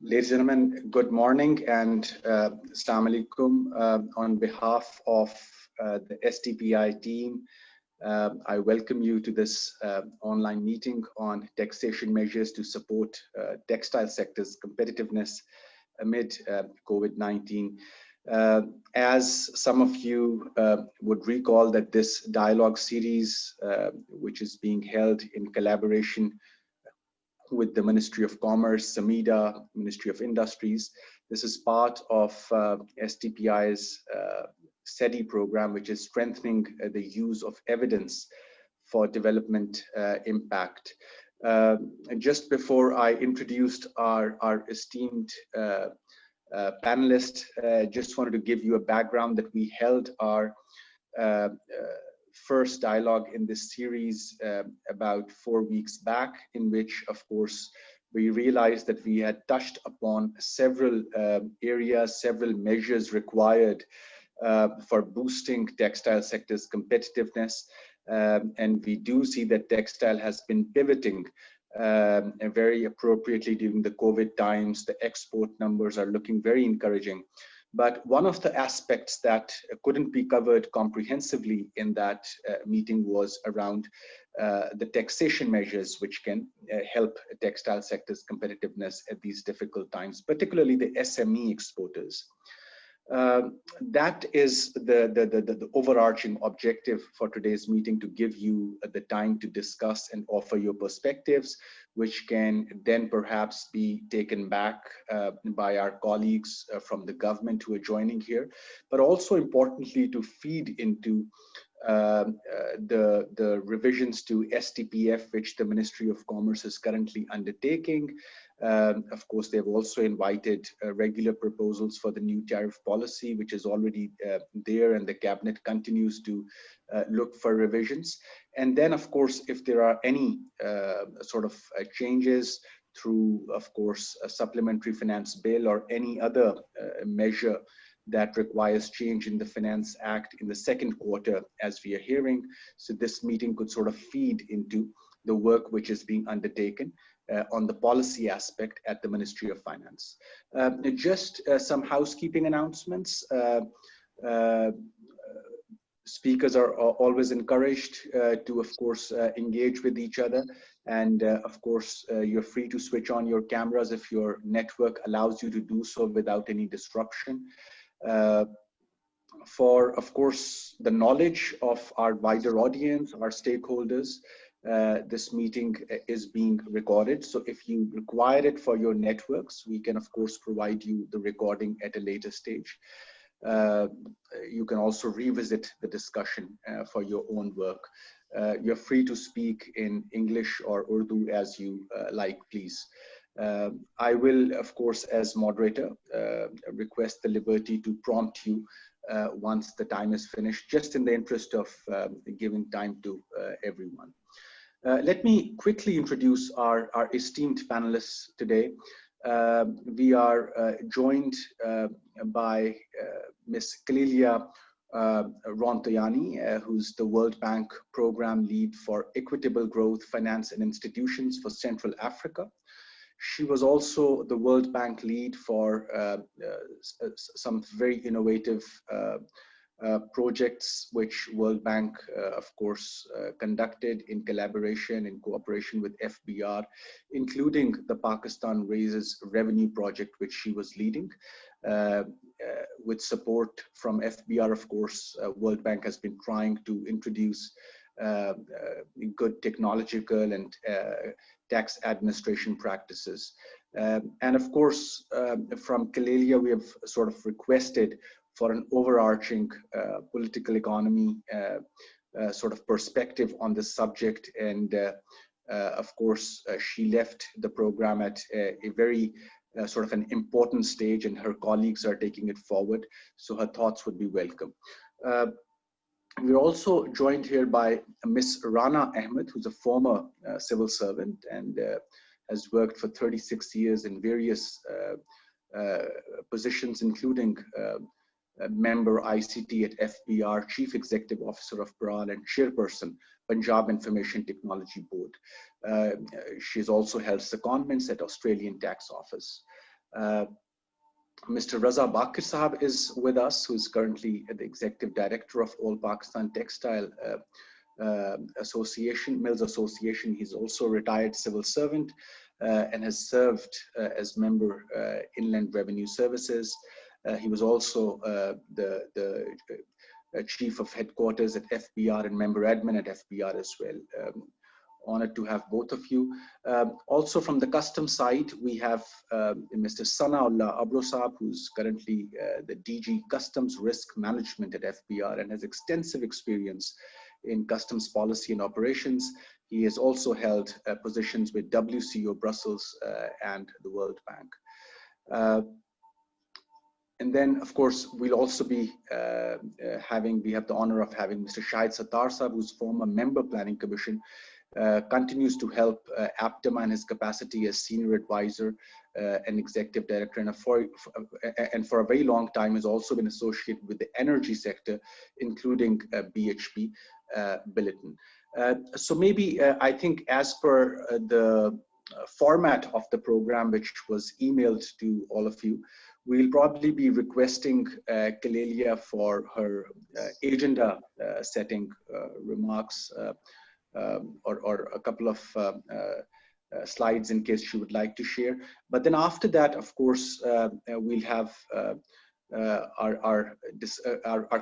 Ladies and gentlemen, good morning and Assalamu alaikum. On behalf of the SDPI team, I welcome you to this online meeting on taxation measures to support textile sector's competitiveness amid COVID-19. As some of you would recall that this dialogue series, which is being held in collaboration with the Ministry of Commerce, SAMIDA, Ministry of Industries. This is part of SDPI's SETI program, which is strengthening the use of evidence for development impact. Just before I introduced our esteemed panelist, just wanted to give you a background that we held our first dialogue in this series about 4 weeks back, in which, of course, we realized that we had touched upon several areas, several measures required for boosting textile sector's competitiveness. And we do see that textile has been pivoting very appropriately during the COVID times. The export numbers are looking very encouraging. But one of the aspects that couldn't be covered comprehensively in that meeting was around the taxation measures which can help textile sector's competitiveness at these difficult times, particularly the SME exporters. That is the overarching objective for today's meeting, to give you the time to discuss and offer your perspectives, which can then perhaps be taken back by our colleagues from the government who are joining here, but also importantly to feed into the revisions to STPF, which the Ministry of Commerce is currently undertaking. Of course, they've also invited regular proposals for the new tariff policy, which is already there, and the cabinet continues to look for revisions. And then, of course, if there are any sort of changes through, of course, a supplementary finance bill or any other measure that requires change in the Finance Act in the second quarter, as we are hearing. So this meeting could sort of feed into the work which is being undertaken on the policy aspect at the Ministry of Finance. Just some housekeeping announcements. Speakers are always encouraged to, of course, engage with each other. And of course, you're free to switch on your cameras if your network allows you to do so without any disruption. For, of course, the knowledge of our wider audience, our stakeholders, this meeting is being recorded. So if you require it for your networks, we can, of course, provide you the recording at a later stage. You can also revisit the discussion for your own work. You're free to speak in English or Urdu as you like, please. I will, of course, as moderator, request the liberty to prompt you once the time is finished, just in the interest of giving time to everyone. Let me quickly introduce our esteemed panelists today. We are joined by Ms. Kalilia Rontoyani, who's the World Bank Program Lead for Equitable Growth, Finance and Institutions for Central Africa. She was also the World Bank lead for some very innovative projects which World Bank, of course, conducted in collaboration, in cooperation with FBR, including the Pakistan Raises Revenue Project, which she was leading. With support from FBR, of course, World Bank has been trying to introduce good technological and tax administration practices. And of course, from Kalilia, we have sort of requested for an overarching political economy sort of perspective on this subject. And of course, she left the program at a very sort of an important stage, and her colleagues are taking it forward. So her thoughts would be welcome. We're also joined here by Ms. Rana Ahmed, who's a former civil servant and has worked for 36 years in various positions, including member ICT at FBR, Chief Executive Officer of PRAL, and Chairperson, Punjab Information Technology Board. She's also held secondments at Australian Tax Office. Mr. Raza Bakir Sahab is with us, who is currently the Executive Director of All Pakistan Textile Mills Association. He's also a retired civil servant and has served as member Inland Revenue Services. He was also the Chief of Headquarters at FBR and member admin at FBR as well. Honored to have both of you. Also from the customs side, we have Mr. Sanaullah Abrosab, who's currently the DG Customs Risk Management at FBR and has extensive experience in customs policy and operations. He has also held positions with WCO Brussels and the World Bank. And then, of course, we'll also be we have the honor of having Mr. Shahid Sattar Sahab, who's former member Planning Commission, continues to help APTMA in his capacity as senior advisor and executive director, and for a very long time has also been associated with the energy sector, including BHP Billiton. So maybe I think as per the format of the program, which was emailed to all of you, we'll probably be requesting Kalelia for her agenda setting remarks or a couple of slides in case she would like to share. But then after that, of course, we'll have our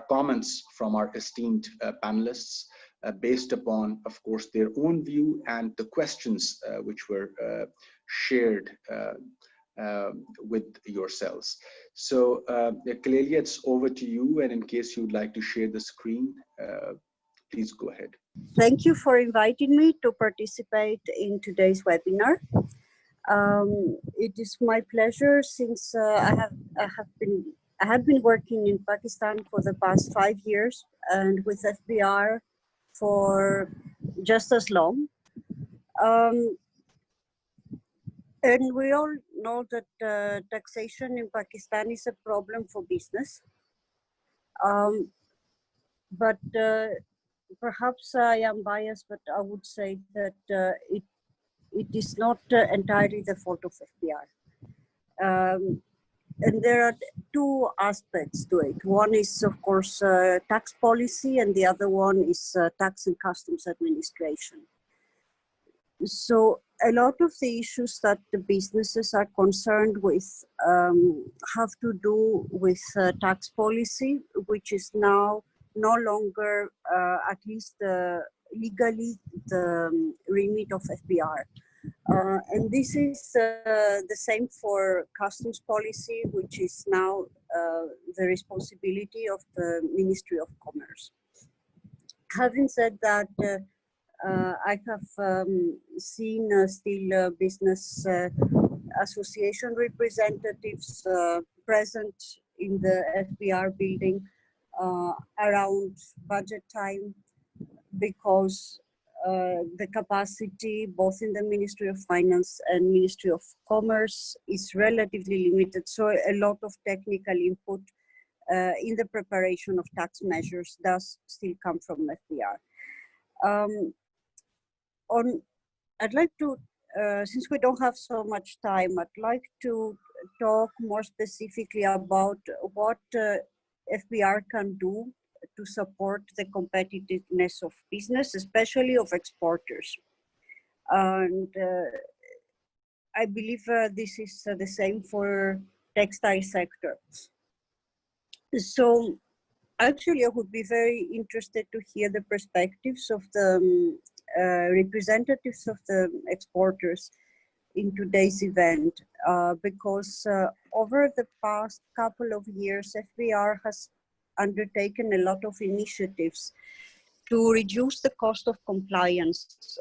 comments from our esteemed panelists based upon, of course, their own view and the questions which were shared with yourselves. So Kalelia, it's over to you. And in case you'd like to share the screen, please go ahead. Thank you for inviting me to participate in today's webinar. It is my pleasure, since I have been working in Pakistan for the past 5 years and with FBR for just as long. And we all know that taxation in Pakistan is a problem for business. But perhaps I am biased, but I would say that it is not entirely the fault of FBR. And there are two aspects to it. One is, of course, tax policy, and the other one is tax and customs administration. So a lot of the issues that the businesses are concerned with have to do with tax policy, which is now no longer, at least legally, the remit of FBR. And this is the same for customs policy, which is now the responsibility of the Ministry of Commerce. Having said that, I have seen still business association representatives present in the FBR building around budget time, because the capacity both in the Ministry of Finance and Ministry of Commerce is relatively limited. So a lot of technical input in the preparation of tax measures does still come from FBR. I'd like to, since we don't have so much time, I'd like to talk more specifically about what FBR can do to support the competitiveness of business, especially of exporters. And I believe this is the same for textile sector. So actually, I would be very interested to hear the perspectives of the representatives of the exporters in today's event, because over the past couple of years, FBR has undertaken a lot of initiatives to reduce the cost of compliance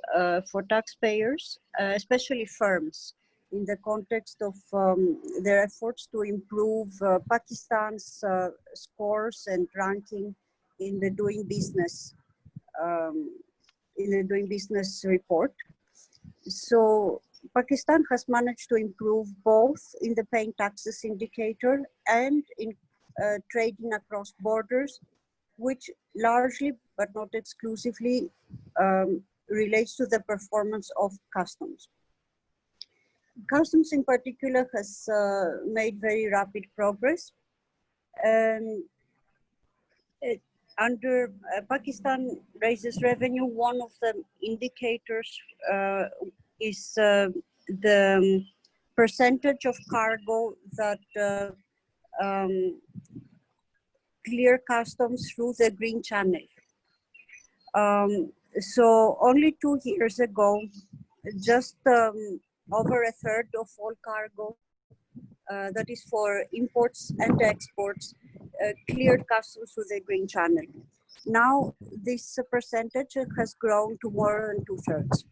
for taxpayers, especially firms, in the context of their efforts to improve Pakistan's scores and ranking in the Doing Business report. So Pakistan has managed to improve both in the paying taxes indicator and in trading across borders, which largely but not exclusively relates to the performance of customs. Customs in particular has made very rapid progress, and under Pakistan raises revenue, one of the indicators is the percentage of cargo that clear customs through the Green Channel. So only 2 years ago, just over a third of all cargo that is for imports and exports cleared customs through the Green Channel. Now this percentage has grown to more than 2/3.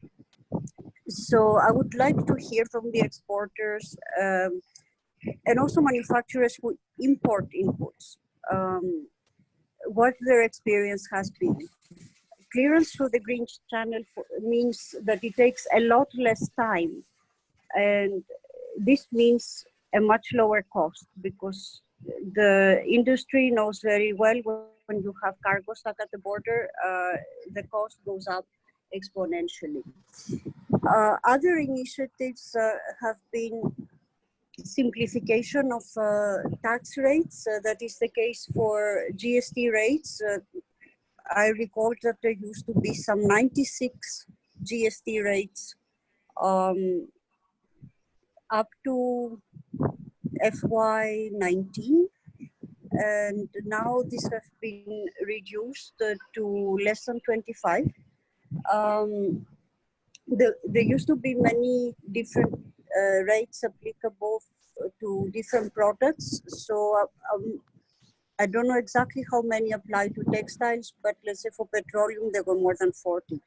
So I would like to hear from the exporters and also manufacturers who import inputs, what their experience has been. Clearance through the Green Channel means that it takes a lot less time, and this means a much lower cost, because the industry knows very well when you have cargo stuck at the border, the cost goes up exponentially. Other initiatives have been simplification of tax rates. That is the case for GST rates. I recall that there used to be some 96 GST rates up to FY19, and now this has been reduced to less than 25. There used to be many different rates applicable to different products. So I don't know exactly how many apply to textiles, but let's say for petroleum, there were more than 40.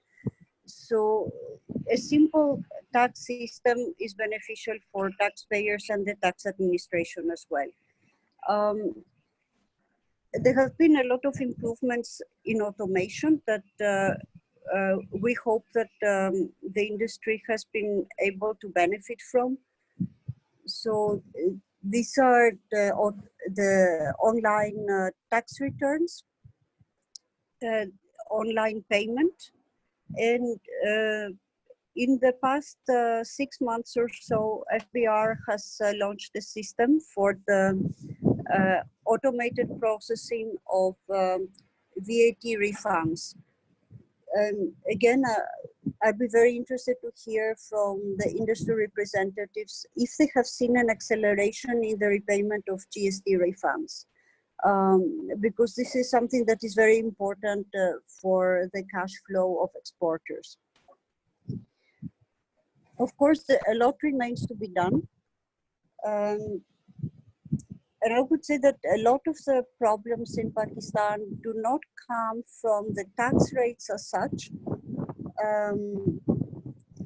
So a simple tax system is beneficial for taxpayers and the tax administration as well. There have been a lot of improvements in automation that we hope that the industry has been able to benefit from. So these are the online tax returns, online payment, and in the past 6 months or so, FBR has launched a system for the automated processing of VAT refunds. And again, I'd be very interested to hear from the industry representatives if they have seen an acceleration in the repayment of GST refunds, because this is something that is very important for the cash flow of exporters. Of course, a lot remains to be done. And I would say that a lot of the problems in Pakistan do not come from the tax rates as such,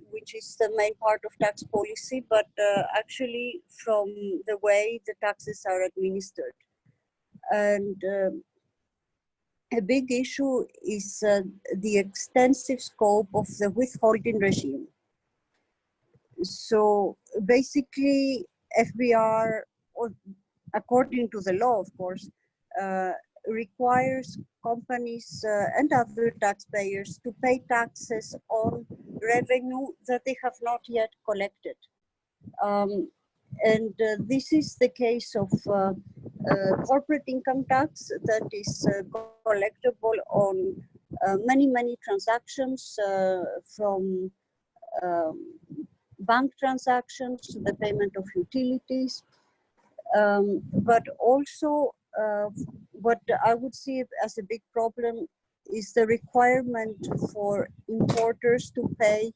which is the main part of tax policy, but actually from the way the taxes are administered. And a big issue is the extensive scope of the withholding regime. So basically, FBR, or according to the law, of course, requires companies and other taxpayers to pay taxes on revenue that they have not yet collected. And this is the case of corporate income tax that is collectible on many transactions, from bank transactions to the payment of utilities. But also what I would see as a big problem is the requirement for importers to pay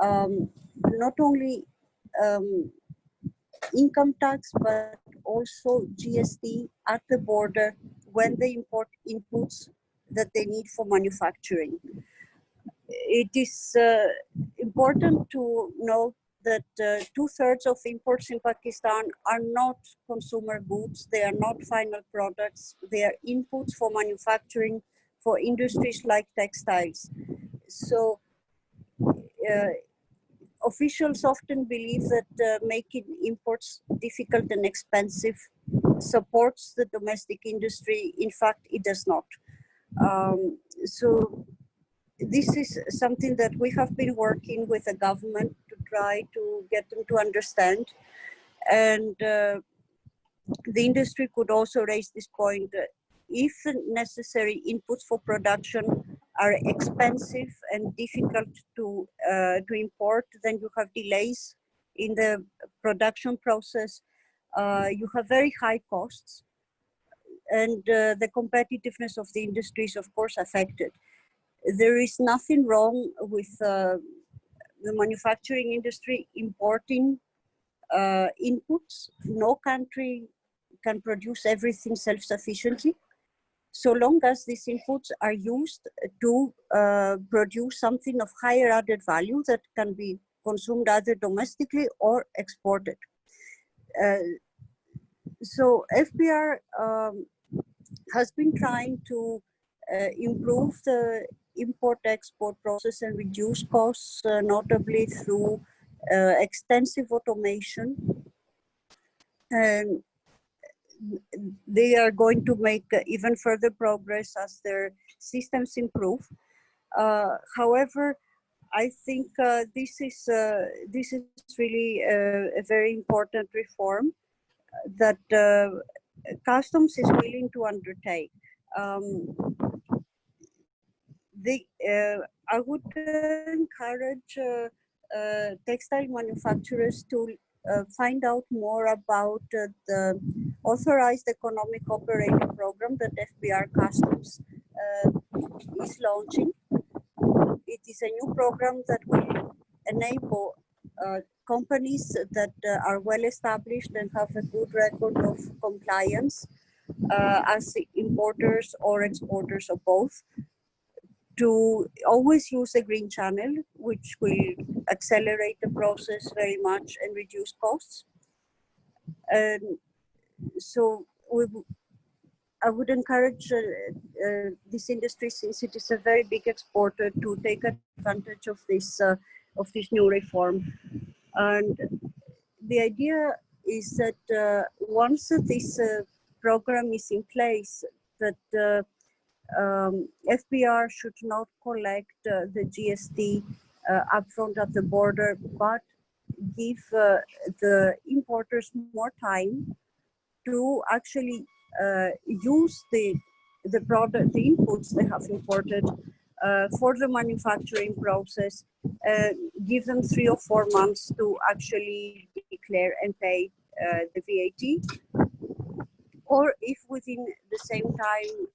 not only income tax, but also GST at the border when they import inputs that they need for manufacturing. It is important to note that 2/3 of imports in Pakistan are not consumer goods, they are not final products, they are inputs for manufacturing for industries like textiles. So officials often believe that making imports difficult and expensive supports the domestic industry. In fact, it does not. So this is something that we have been working with the government to try to get them to understand. And the industry could also raise this point. If the necessary inputs for production are expensive and difficult to import, then you have delays in the production process. You have very high costs, and the competitiveness of the industry is, of course, affected. There is nothing wrong with the manufacturing industry importing inputs. No country can produce everything self-sufficiently, so long as these inputs are used to produce something of higher added value that can be consumed either domestically or exported. So FBR has been trying to improve the import-export process and reduce costs, notably through extensive automation. And they are going to make even further progress as their systems improve. However, I think this is really a very important reform that customs is willing to undertake. I would encourage textile manufacturers to find out more about the authorized economic operator program that FBR Customs is launching. It is a new program that will enable companies that are well established and have a good record of compliance as importers or exporters of both, to always use the green channel, which will accelerate the process very much and reduce costs. And so I would encourage this industry, since it is a very big exporter, to take advantage of this new reform. And the idea is that once this program is in place, that FBR should not collect the GST upfront at the border, but give the importers more time to actually use the product, the inputs they have imported for the manufacturing process, give them 3 or 4 months to actually declare and pay the VAT. Or if within the same time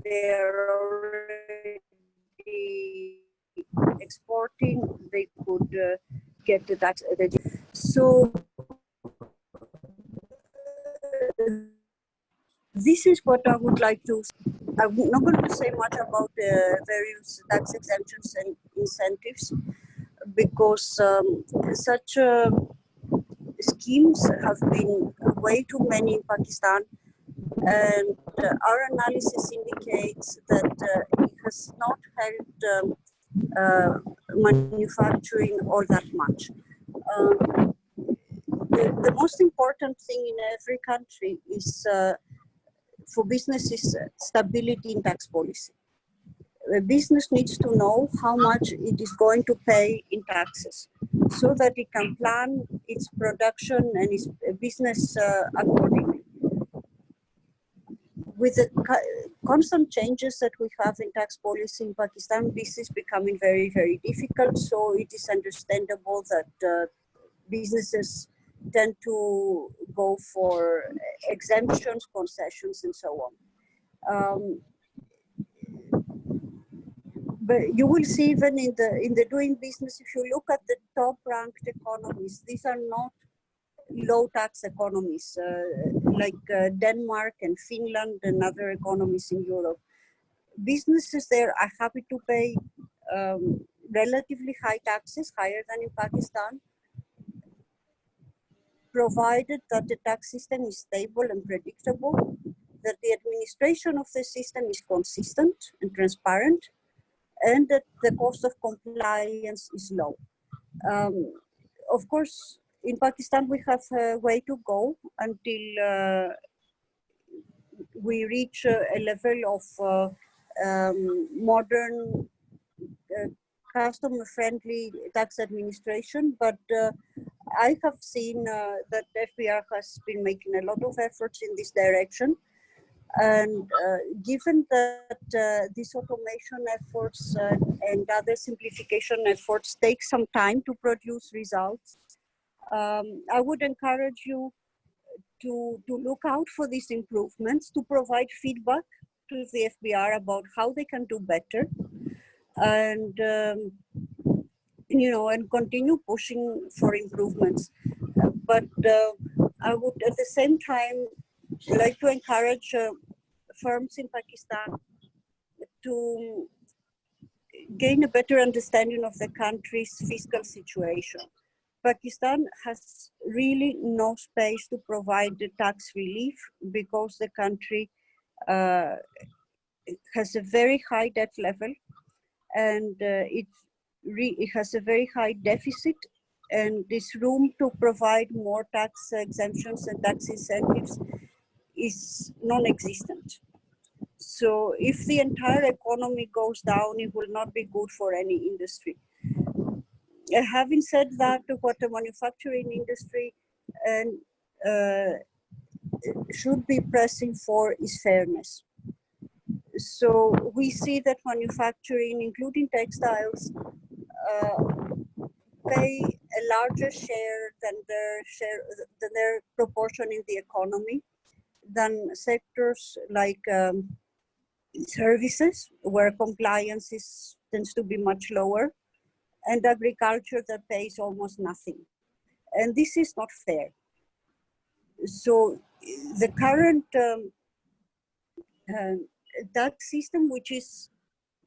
they're already exporting, they could get the tax. So this is what I would like to. I'm not going to say much about the various tax exemptions and incentives, because such schemes have been way too many in Pakistan, and our analysis indicates that it has not helped manufacturing all that much. The most important thing in every country is for businesses stability in tax policy. The business needs to know how much it is going to pay in taxes, so that it can plan its production and its business accordingly. With the constant changes that we have in tax policy in Pakistan, this is becoming very, very difficult. So it is understandable that businesses tend to go for exemptions, concessions, and so on. But you will see even in the doing business, if you look at the top ranked economies, these are not low tax economies like Denmark and Finland and other economies in Europe. Businesses there are happy to pay relatively high taxes, higher than in Pakistan, provided that the tax system is stable and predictable, that the administration of the system is consistent and transparent, and that the cost of compliance is low. Of course, in Pakistan, we have a way to go until we reach a level of modern customer-friendly tax administration, but I have seen that FBR has been making a lot of efforts in this direction. And given that these automation efforts and other simplification efforts take some time to produce results, I would encourage you to look out for these improvements, to provide feedback to the FBR about how they can do better, and and continue pushing for improvements. But I would at the same time like to encourage firms in Pakistan to gain a better understanding of the country's fiscal situation. Pakistan has really no space to provide the tax relief because the country has a very high debt level, and it has a very high deficit, and this room to provide more tax exemptions and tax incentives is non-existent. So if the entire economy goes down, it will not be good for any industry. Having said that, what the manufacturing industry should be pressing for is fairness. So we see that manufacturing, including textiles, pay a larger share than their proportion in the economy than sectors like services, where compliance tends to be much lower, and agriculture that pays almost nothing. And this is not fair. So the current tax system, which is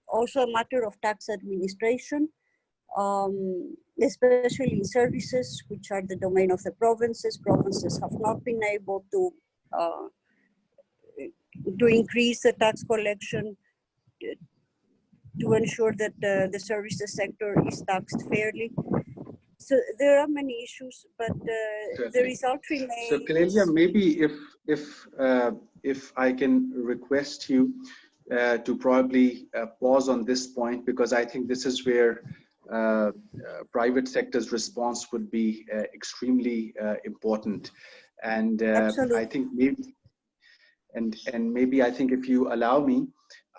also a matter of tax administration, especially in services, which are the domain of the provinces. Provinces have not been able to increase the tax collection to ensure that the services sector is taxed fairly. So there are many issues, but the result remains. So Kanelia, maybe if I can request you to probably pause on this point, because I think this is where private sector's response would be extremely important. And I think maybe, and maybe I think if you allow me,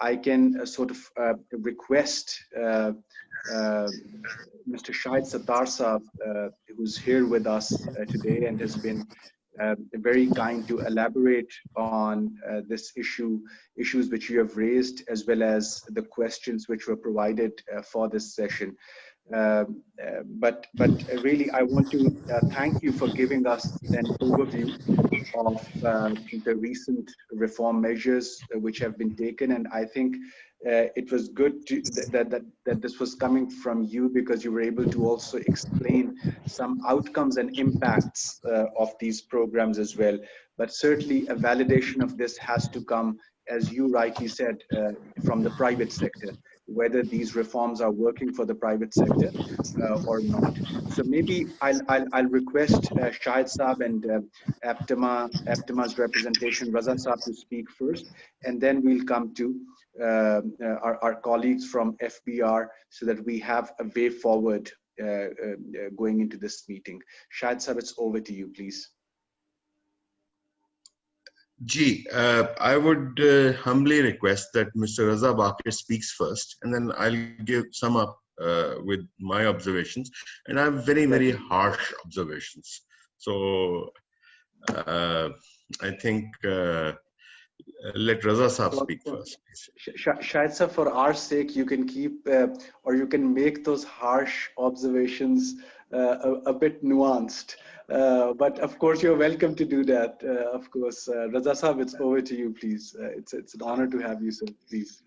I can sort of request Mr. Shahid Sattar Saab, who's here with us today and has been very kind to elaborate on this issues which you have raised, as well as the questions which were provided for this session. But really, I want to thank you for giving us an overview of the recent reform measures which have been taken, and I think it was good that this was coming from you, because you were able to also explain some outcomes and impacts of these programs as well. But certainly a validation of this has to come, as you rightly said, from the private sector, whether these reforms are working for the private sector or not. So maybe I'll request Shahid Saab and APTMA's representation, Raza Saab, to speak first, and then we'll come to our colleagues from FBR, so that we have a way forward going into this meeting. Shahid Saab, it's over to you, please. I would humbly request that Mr. Raza Bakir speaks first, and then I'll sum up with my observations. And I have very, very harsh observations. So I think let Raza Saab speak first. Shahid Saab, for our sake, you can keep or you can make those harsh observations a bit nuanced. But of course, you're welcome to do that. Of course, Raza Saab, it's over to you, please. It's an honor to have you, sir. Please.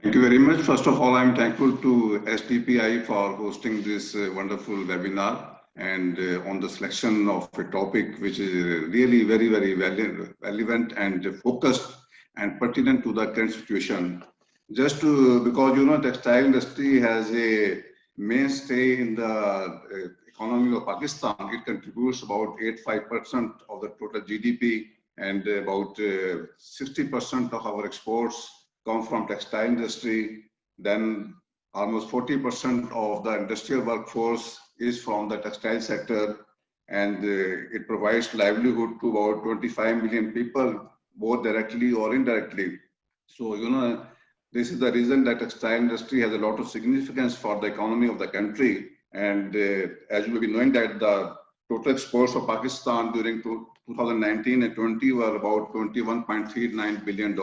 Thank you very much. First of all, I'm thankful to SDPI for hosting this wonderful webinar and on the selection of a topic which is really very, very relevant and focused and pertinent to the current situation. Just because, you know, textile industry has a mainstay in the economy of Pakistan. It contributes about 85% of the total GDP and about 60% of our exports come from textile industry. Then almost 40% of the industrial workforce is from the textile sector, and it provides livelihood to about 25 million people, both directly or indirectly. So, this is the reason that textile industry has a lot of significance for the economy of the country. And as you may be knowing that the total exports of Pakistan during 2019 and 20 were about $21.39 billion.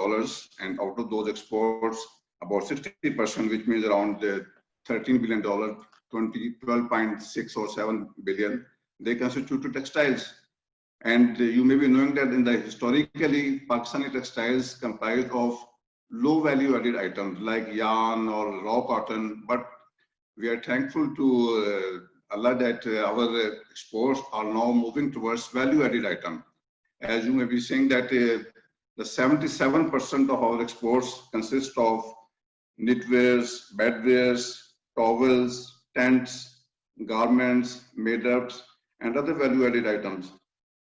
And out of those exports, about 60%, which means around $13 billion, 12.6 or 7 billion, they constitute textiles. And you may be knowing that historically, Pakistani textiles comprised of low value added items like yarn or raw cotton, but we are thankful to Allah that our exports are now moving towards value added items. As you may be seeing that the 77% of our exports consist of knitwears, bedwears, towels, tents, garments, made-ups, and other value-added items.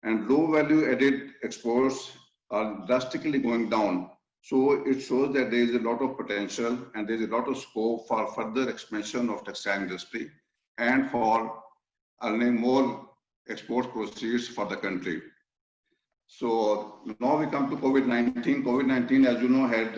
And low value-added exports are drastically going down. So it shows that there is a lot of potential and there is a lot of scope for further expansion of textile industry and for earning more export proceeds for the country. So now we come to COVID-19. COVID-19, as you know, had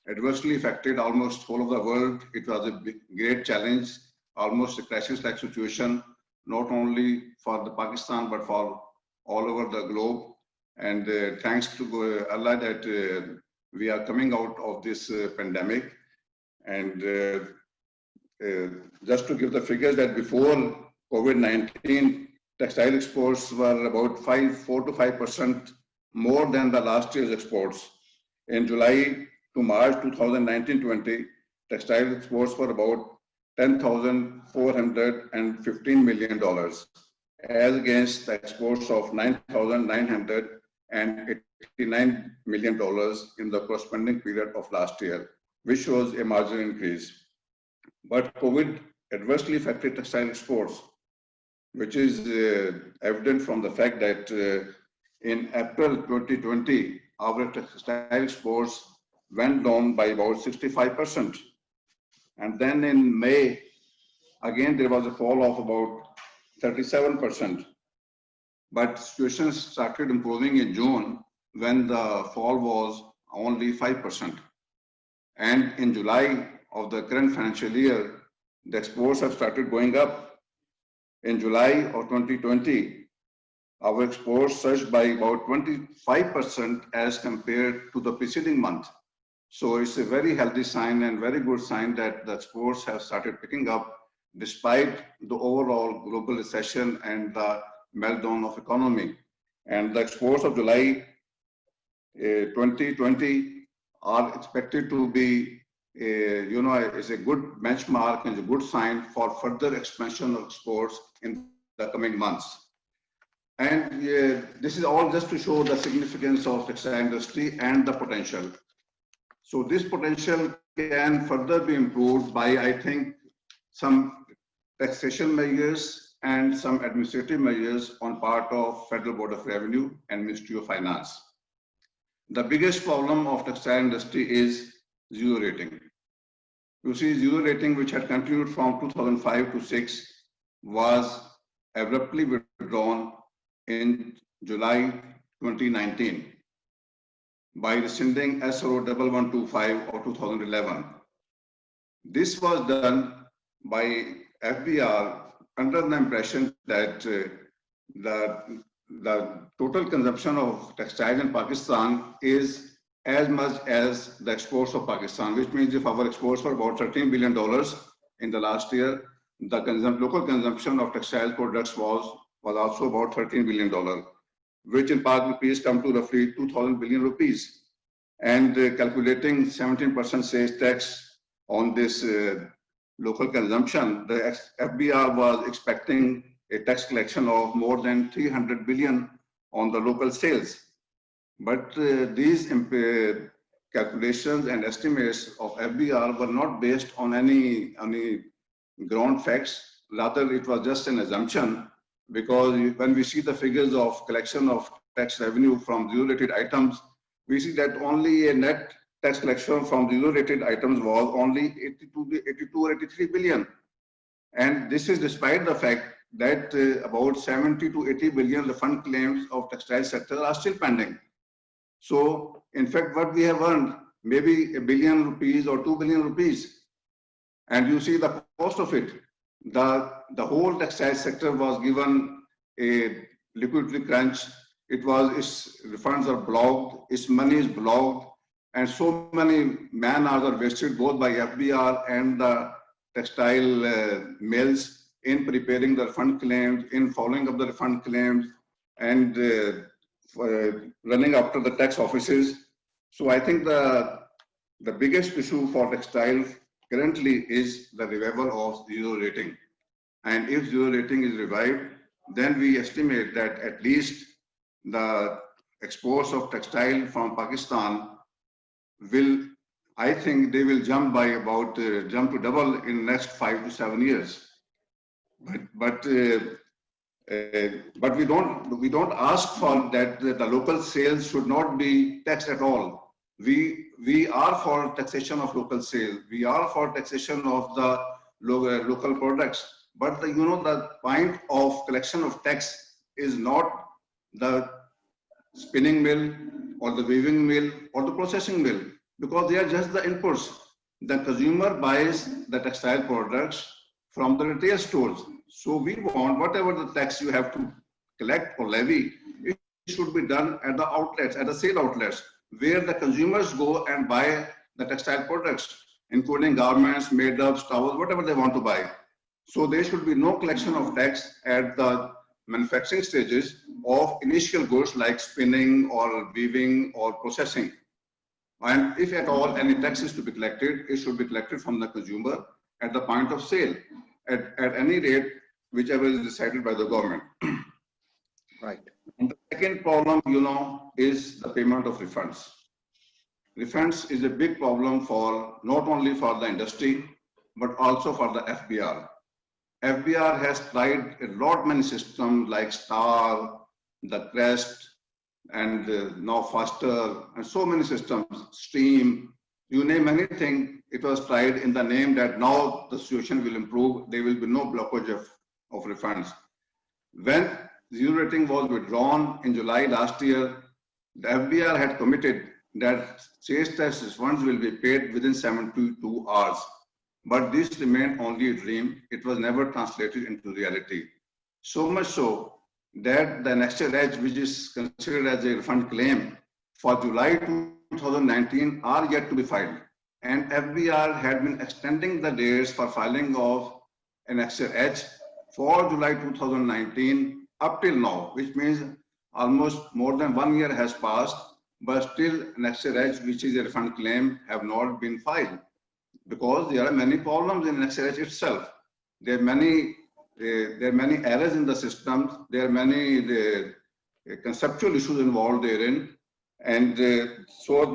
adversely affected almost whole of the world. It was a great challenge, almost a crisis-like situation, not only for the Pakistan, but for all over the globe. And thanks to Allah that we are coming out of this pandemic. And just to give the figures that before COVID-19, textile exports were about 4 to 5% more than the last year's exports. In July to March 2019-20, textile exports were about $10,415 million, as against the exports of $9,989 million in the corresponding period of last year, which shows a marginal increase. But COVID adversely affected textile exports, which is evident from the fact that in April 2020, our textile exports went down by about 65%. And then in May, again, there was a fall of about 37%. But situation started improving in June when the fall was only 5%. And in July of the current financial year, the exports have started going up. In July of 2020, our exports surged by about 25% as compared to the preceding month. So it's a very healthy sign and very good sign that the exports have started picking up despite the overall global recession and the meltdown of economy. And the exports of July 2020 are expected to be, is a good benchmark and a good sign for further expansion of exports in the coming months. And this is all just to show the significance of textile industry and the potential. So this potential can further be improved by, I think, some taxation measures and some administrative measures on part of Federal Board of Revenue and Ministry of Finance. The biggest problem of textile industry is zero rating. You see, zero rating, which had continued from 2005 to 6, was abruptly withdrawn in July 2019 by rescinding SRO 1125 of 2011. This was done by FBR under the impression that the total consumption of textile in Pakistan is as much as the exports of Pakistan, which means if our exports were about $13 billion in the last year, the local consumption of textile products was also about $13 billion, which in Pak rupees come to roughly 2,000 billion rupees. And calculating 17% sales tax on this local consumption, the FBR was expecting a tax collection of more than 300 billion on the local sales. But these calculations and estimates of FBR were not based on any ground facts. Rather, it was just an assumption, because when we see the figures of collection of tax revenue from zero-rated items, we see that only a net tax collection from zero rated items was only 82 or 83 billion. And this is despite the fact that about 70 to 80 billion refund claims of textile sector are still pending. So in fact, what we have earned, maybe ₹1 billion or 2 billion rupees. And you see the cost of it. The whole textile sector was given a liquidity crunch. Its refunds are blocked, its money is blocked, and so many man hours are wasted both by FBR and the textile mills in preparing the refund claims, in following up the refund claims, and running after the tax offices. So I think the biggest issue for textiles currently is the revival of zero rating. And if zero rating is revived, then we estimate that at least the exports of textile from Pakistan will, I think they will jump by about, jump to double in the next 5 to 7 years. But we don't ask for that the local sales should not be taxed at all. We are for taxation of local sales. We are for taxation of the local products. But the point of collection of tax is not the spinning mill or the weaving mill or the processing mill, because they are just the inputs. The consumer buys the textile products from the retail stores. So we want whatever the tax you have to collect or levy, it should be done at the outlets, at the sale outlets, where the consumers go and buy the textile products, including garments, made-ups, towels, whatever they want to buy. So there should be no collection of tax at the manufacturing stages of initial goods like spinning or weaving or processing. And if at all any tax is to be collected, it should be collected from the consumer at the point of sale, at any rate, whichever is decided by the government. Right. And the second problem, is the payment of refunds. Refunds is a big problem for not only for the industry, but also for the FBR. FBR has tried a lot many systems like STAR, the CREST, and now Faster, and so many systems, Stream, you name anything, it was tried in the name that now the situation will improve, there will be no blockage of refunds. When zero rating was withdrawn in July last year, the FBR had committed that sales tax refunds will be paid within 72 hours. But this remained only a dream. It was never translated into reality. So much so that the next year edge, which is considered as a refund claim for July 2019, are yet to be filed. And FBR had been extending the dates for filing of an extra edge for July 2019 up till now, which means almost more than 1 year has passed, but still an extra edge, which is a refund claim, have not been filed. Because there are many problems in XRH itself. There are many errors in the systems. There are many conceptual issues involved therein. And so,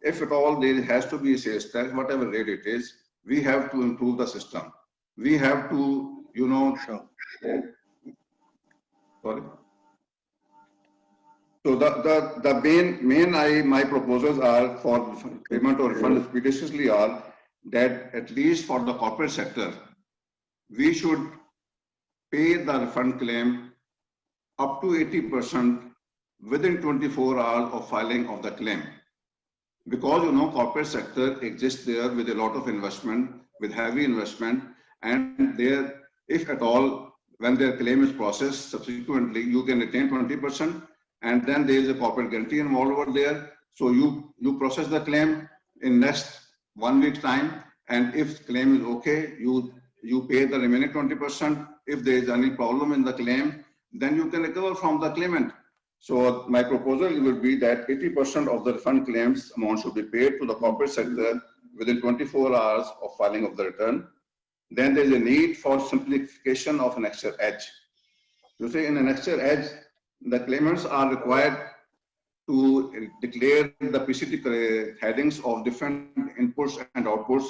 if at all there has to be a sales tax, whatever rate it is, we have to improve the system. We have to, Sure. Sorry. So my proposals are for payment or refund expeditiously are that at least for the corporate sector, we should pay the refund claim up to 80% within 24 hours of filing of the claim. Because, corporate sector exists there with a lot of investment, with heavy investment, and there, if at all, when their claim is processed, subsequently, you can retain 20%, and then there is a corporate guarantee involved over there. So you process the claim in next 1 week's time, and if claim is okay, you pay the remaining 20%. If there is any problem in the claim, then you can recover from the claimant. So my proposal would be that 80% of the refund claims amount should be paid to the corporate sector within 24 hours of filing of the return. Then there is a need for simplification of an extra edge. You see, in an extra edge, the claimants are required to declare the PCT headings of different inputs and outputs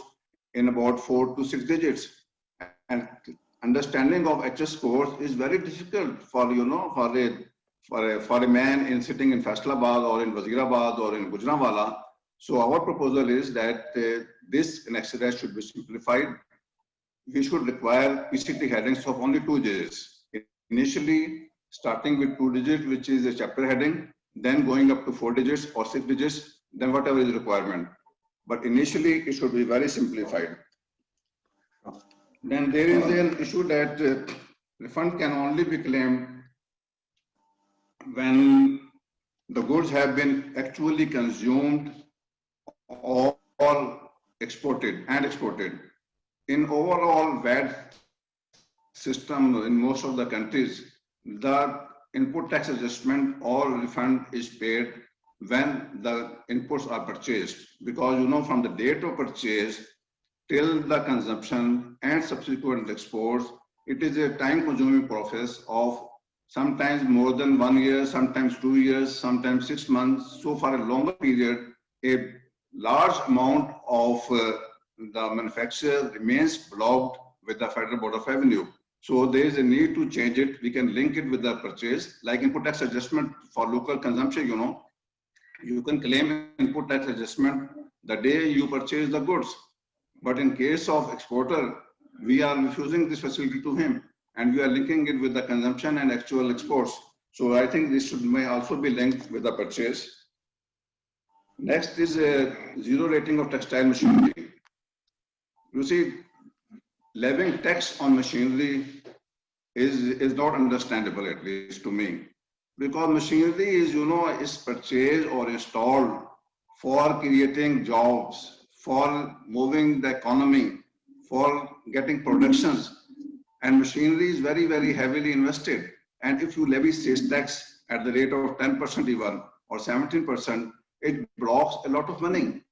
in about 4 to 6 digits. And understanding of HS scores is very difficult for a man sitting in Faisalabad or in Wazirabad or in Gujranwala So our proposal is that this exercise should be simplified. We should require PCT headings of only 2 digits. Initially, starting with 2 digits, which is a chapter heading, then going up to 4 digits or 6 digits, then whatever is the requirement. But initially, it should be very simplified. Then there is an issue that refund can only be claimed when the goods have been actually consumed or exported. In overall VAT system in most of the countries, the input tax adjustment or refund is paid when the inputs are purchased, because from the date of purchase till the consumption and subsequent exports, it is a time-consuming process of sometimes more than 1 year, sometimes 2 years, sometimes 6 months. So for a longer period, a large amount of the manufacturer remains blocked with the Federal Board of Revenue. So there is a need to change it. We can link it with the purchase, like input tax adjustment for local consumption. You can claim input tax adjustment the day you purchase the goods. But in case of exporter, we are refusing this facility to him, and we are linking it with the consumption and actual exports. So I think this may also be linked with the purchase. Next is a zero rating of textile machinery. You see, levying tax on machinery is not understandable, at least to me, because machinery is, is purchased or installed for creating jobs, for moving the economy, for getting productions, and machinery is very, very heavily invested. And if you levy sales tax at the rate of 10% even or 17%, it blocks a lot of money.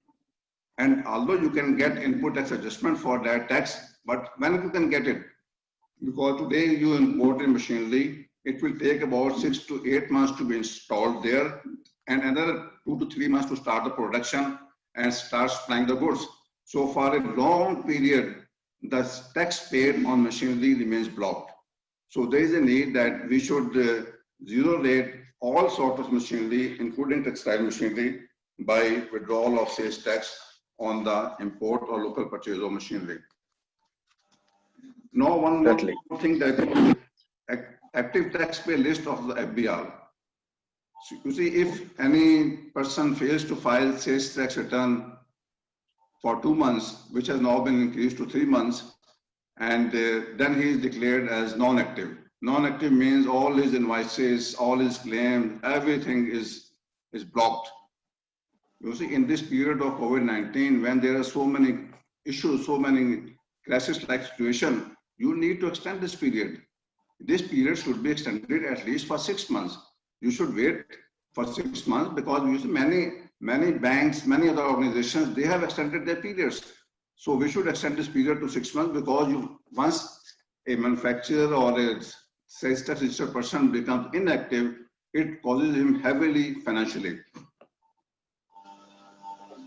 And although you can get input tax adjustment for that tax, but when you can get it, because today you import a machinery, it will take about 6 to 8 months to be installed there, and another 2 to 3 months to start the production and start supplying the goods. So for a long period, the tax paid on machinery remains blocked. So there is a need that we should zero rate all sorts of machinery, including textile machinery, by withdrawal of sales tax on the import or local purchase of machinery. Now, one more thing, that active taxpayer list of the FBR. So you see, if any person fails to file sales tax return for 2 months, which has now been increased to 3 months, and then he is declared as non-active. Non-active means all his invoices, all his claims, everything is blocked. You see, in this period of COVID-19, when there are so many issues, so many crisis-like situations, you need to extend this period. This period should be extended at least for 6 months. You should wait for 6 months, because you see many banks, many other organizations, they have extended their periods. So we should extend this period to 6 months, because once a manufacturer or a sales tax registered person becomes inactive, it causes him heavily financially.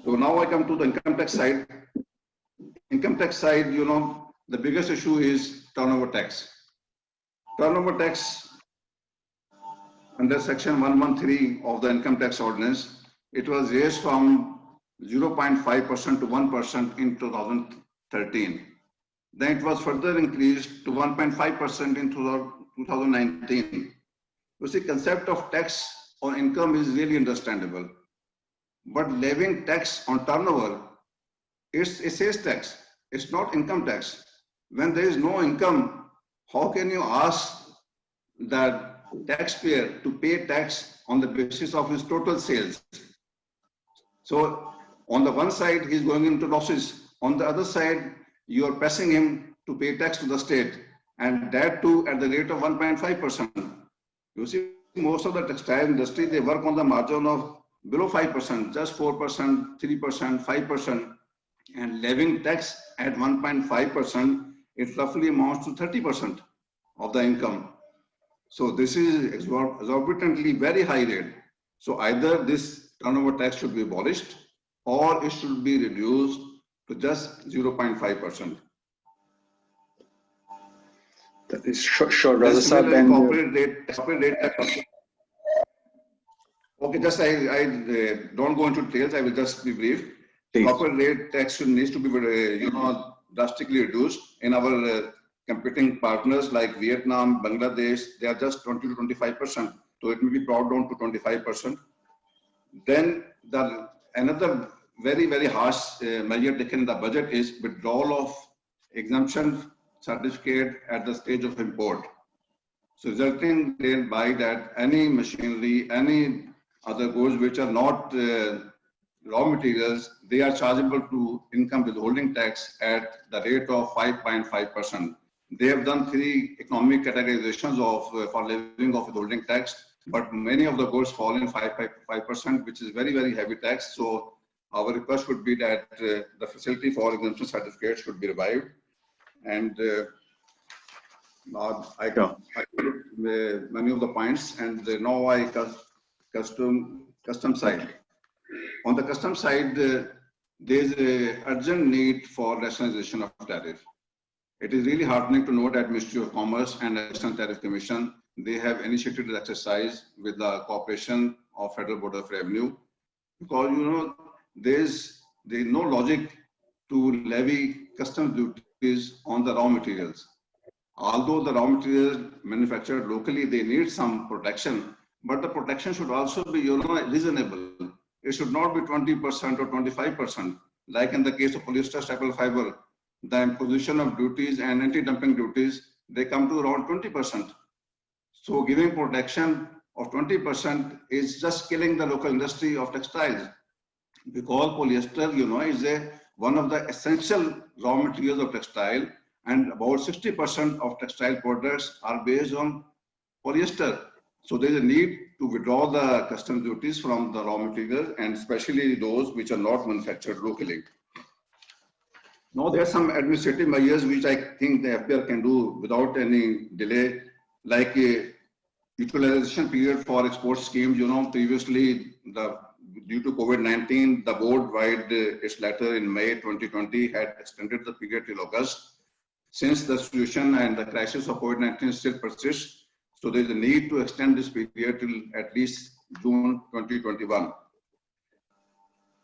So now I come to the income tax side. Income tax side, the biggest issue is turnover tax. Turnover tax under section 113 of the income tax ordinance, it was raised from 0.5% to 1% in 2013. Then it was further increased to 1.5% in 2019. You see, concept of tax on income is really understandable. But levying tax on turnover, it's a sales tax. It's not income tax. When there is no income, how can you ask the taxpayer to pay tax on the basis of his total sales? So on the one side, he's going into losses. On the other side, you are pressing him to pay tax to the state, and that too at the rate of 1.5%. You see, most of the textile industry, they work on the margin of below 5%, just 4%, 3%, 5%, and levying tax at 1.5%, it roughly amounts to 30% of the income. So this is exorbitantly very high rate. So either this turnover tax should be abolished, or it should be reduced to just 0.5%. That is sure, Raza Saab, and corporate rate tax. Okay, just I don't go into details. I will just be brief. Please. Corporate rate tax needs to be, drastically reduced. In our competing partners like Vietnam, Bangladesh, they are just 20 to 25%. So it may be brought down to 25%. Then another very harsh measure taken in the budget is withdrawal of exemption certificate at the stage of import. So resulting thereby that any machinery, any other goods which are not raw materials, they are chargeable to income withholding tax at the rate of 5.5%. They have done 3 economic categorizations of for levying of withholding tax, but many of the goods fall in 5%, which is very heavy tax. So our request would be that the facility for exemption certificates should be revived. And I many of the points, and now I custom side. On the custom side, there is an urgent need for rationalization of tariff. It is really heartening to know that Ministry of Commerce and National Tariff Commission, they have initiated the exercise with the cooperation of Federal Board of Revenue, because there is no logic to levy customs duties on the raw materials. Although the raw materials manufactured locally, they need some protection, but the protection should also be reasonable. It should not be 20% or 25%. Like in the case of polyester staple fiber, the imposition of duties and anti-dumping duties, they come to around 20%. So giving protection of 20% is just killing the local industry of textiles, because polyester, is one of the essential raw materials of textile, and about 60% of textile products are based on polyester. So there is a need to withdraw the customs duties from the raw materials, and especially those which are not manufactured locally. Now there are some administrative measures which I think the FBR can do without any delay, like a utilization period for export schemes. Previously, due to Covid-19, the board, via its letter in May 2020, had extended the period till August. Since the situation and the crisis of Covid-19 still persists, so there is a need to extend this period till at least June 2021.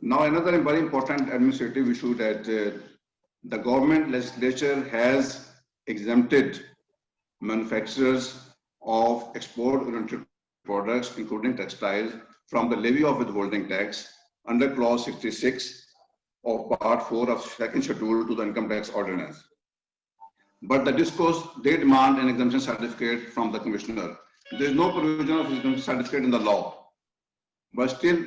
Now, another very important administrative issue that the government legislature has exempted manufacturers of export-oriented products, including textiles, from the levy of withholding tax under clause 66 of part 4 of second schedule to the income tax ordinance. But the discos, they demand an exemption certificate from the commissioner. There is no provision of exemption certificate in the law, but still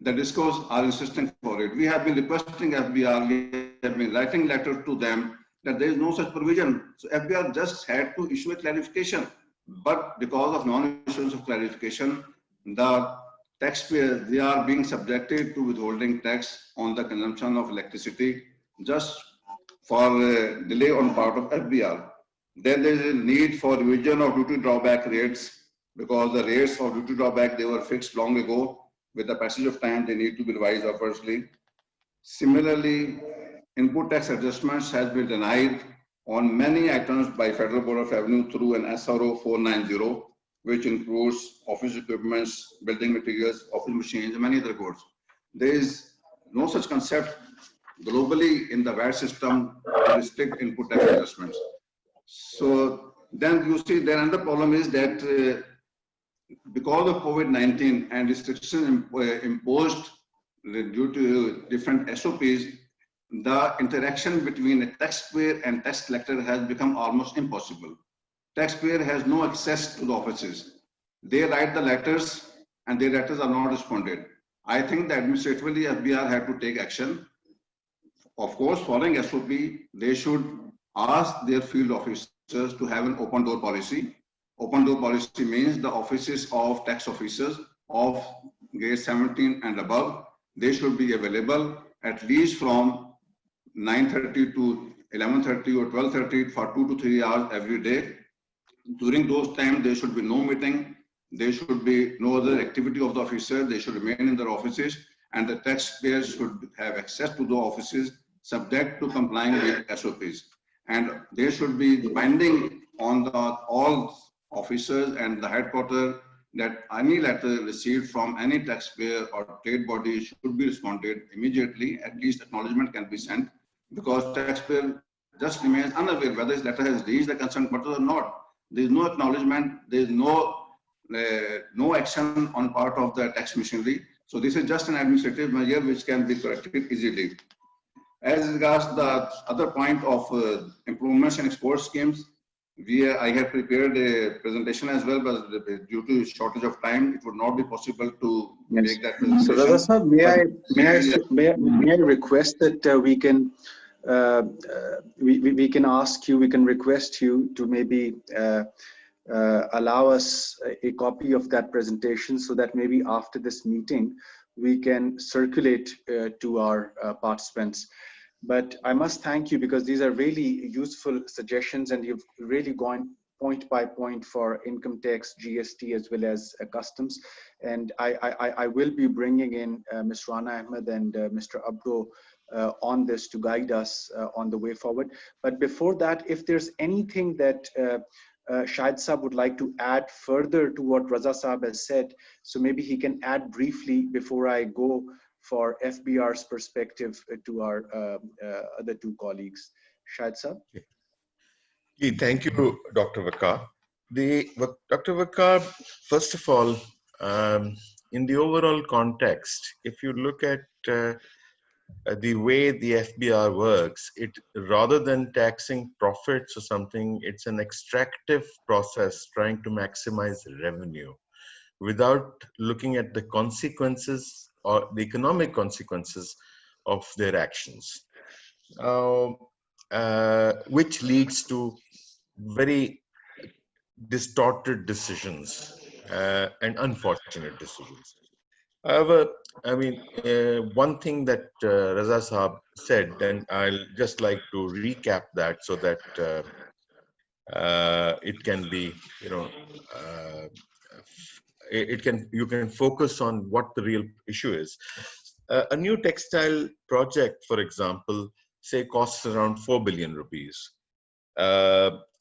the discos are insisting for it. We have been requesting FBR, we have been writing letters to them that there is no such provision. So FBR just had to issue a clarification, but because of non-issuance of clarification, the taxpayers, they are being subjected to withholding tax on the consumption of electricity just for delay on part of FBR. Then there is a need for revision of duty drawback rates, because the rates of duty drawback, they were fixed long ago. With the passage of time, they need to be revised upwardly. Similarly, input tax adjustments has been denied on many items by Federal Board of Revenue through an SRO 490, which includes office equipments, building materials, office machines, and many other goods. There is no such concept globally in the VAT system to restrict input tax adjustments. So then you see, then another problem is that because of COVID-19 and restrictions imposed due to different SOPs, the interaction between a taxpayer and tax collector has become almost impossible. Taxpayer has no access to the offices. They write the letters and their letters are not responded. I think that administratively FBR had to take action. Of course, following SOP, they should ask their field officers to have an open door policy. Open door policy means the offices of tax officers of grade 17 and above, they should be available at least from 9:30 to 11:30 or 12:30 for 2 to 3 hours every day. During those times, there should be no meeting. There should be no other activity of the officer. They should remain in their offices, and the taxpayers should have access to the offices subject to complying with SOPs. And there should be binding on all officers and the headquarters that any letter received from any taxpayer or trade body should be responded immediately. At least acknowledgement can be sent, because taxpayer just remains unaware whether his letter has reached the concerned body or not. There is no acknowledgement. There is no action on part of the tax machinery. So this is just an administrative measure which can be corrected easily. As regards the other point of improvements in export schemes, I have prepared a presentation as well, but due to shortage of time, it would not be possible to make that presentation. So Raza Sahab, may I request that we can ask you, we can request you to maybe allow us a copy of that presentation, so that maybe after this meeting we can circulate to our participants. But I must thank you, because these are really useful suggestions, and you've really gone point by point for income tax, GST, as well as customs. And I will be bringing in Ms. Rana Ahmed and Mr. Abdo on this to guide us on the way forward. But before that, if there's anything that Shahid Saab would like to add further to what Raza Saab has said, so maybe he can add briefly before I go for FBR's perspective to our other two colleagues. Shahid Saab? Thank you, Dr. Vakar. Dr. Vakar, first of all, in the overall context, if you look at the way the FBR works, it rather than taxing profits or something, it's an extractive process trying to maximize revenue without looking at the consequences or the economic consequences of their actions, which leads to very distorted decisions and unfortunate decisions. However, I mean, one thing that Raza Sahab said, and I'll just like to recap that so that it can be, you can focus on what the real issue is. A new textile project, for example, say costs around 4 billion rupees.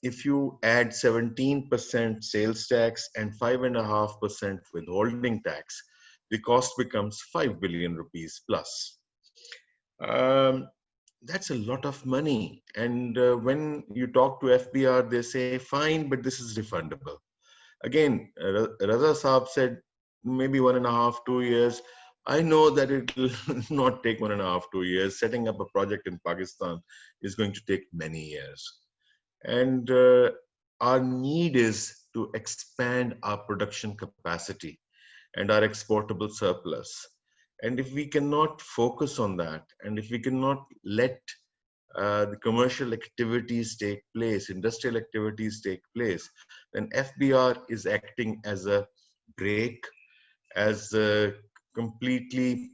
If you add 17% sales tax and 5.5% withholding tax, the cost becomes 5 billion rupees plus. That's a lot of money. And when you talk to FBR, they say, fine, but this is refundable. Again, Raza Saab said maybe 1.5, 2 years. I know that it will not take 1.5, 2 years. Setting up a project in Pakistan is going to take many years. And our need is to expand our production capacity and our exportable surplus. And if we cannot focus on that, and if we cannot let the commercial activities take place, industrial activities take place, then FBR is acting as a brake, as completely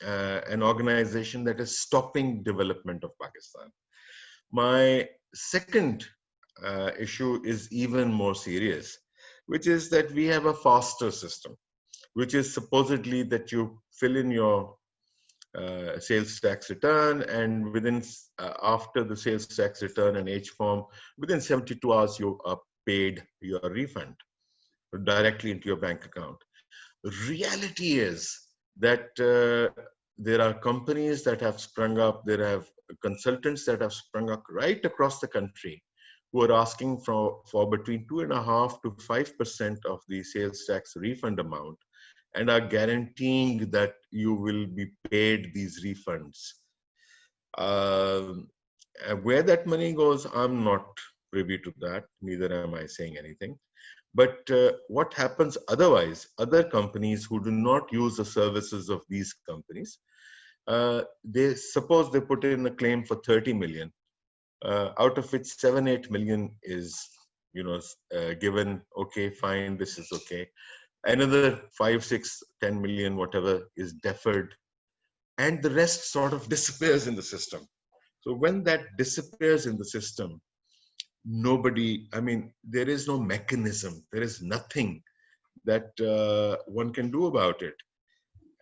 an organization that is stopping development of Pakistan. My second issue is even more serious, which is that we have a faster system, which is supposedly that you fill in your sales tax return, and within after the sales tax return and H form, within 72 hours you are paid your refund directly into your bank account. The reality is that there are companies that have sprung up, there have consultants that have sprung up right across the country who are asking for between 2.5% to 5% of the sales tax refund amount, and are guaranteeing that you will be paid these refunds. Where that money goes, I'm not privy to that, neither am I saying anything. But what happens otherwise, other companies who do not use the services of these companies, they suppose they put in a claim for 30 million, out of which 7-8 million is, given, okay, fine, this is okay. Another 5, 6, 10 million, whatever, is deferred, and the rest sort of disappears in the system. So when that disappears in the system, nobody, I mean, there is no mechanism, there is nothing that one can do about it.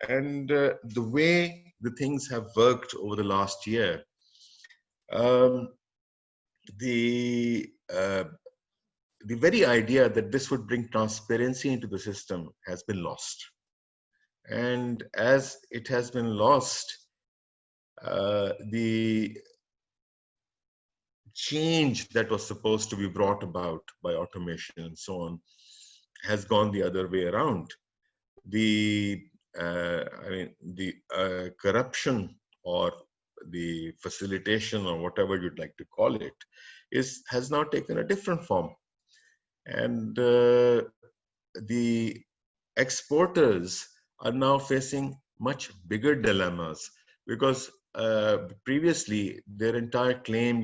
And the way the things have worked over the last year, the the very idea that this would bring transparency into the system has been lost. And as it has been lost, the change that was supposed to be brought about by automation and so on has gone the other way around. The corruption or the facilitation or whatever you'd like to call it has now taken a different form. And the exporters are now facing much bigger dilemmas, because previously their entire claim,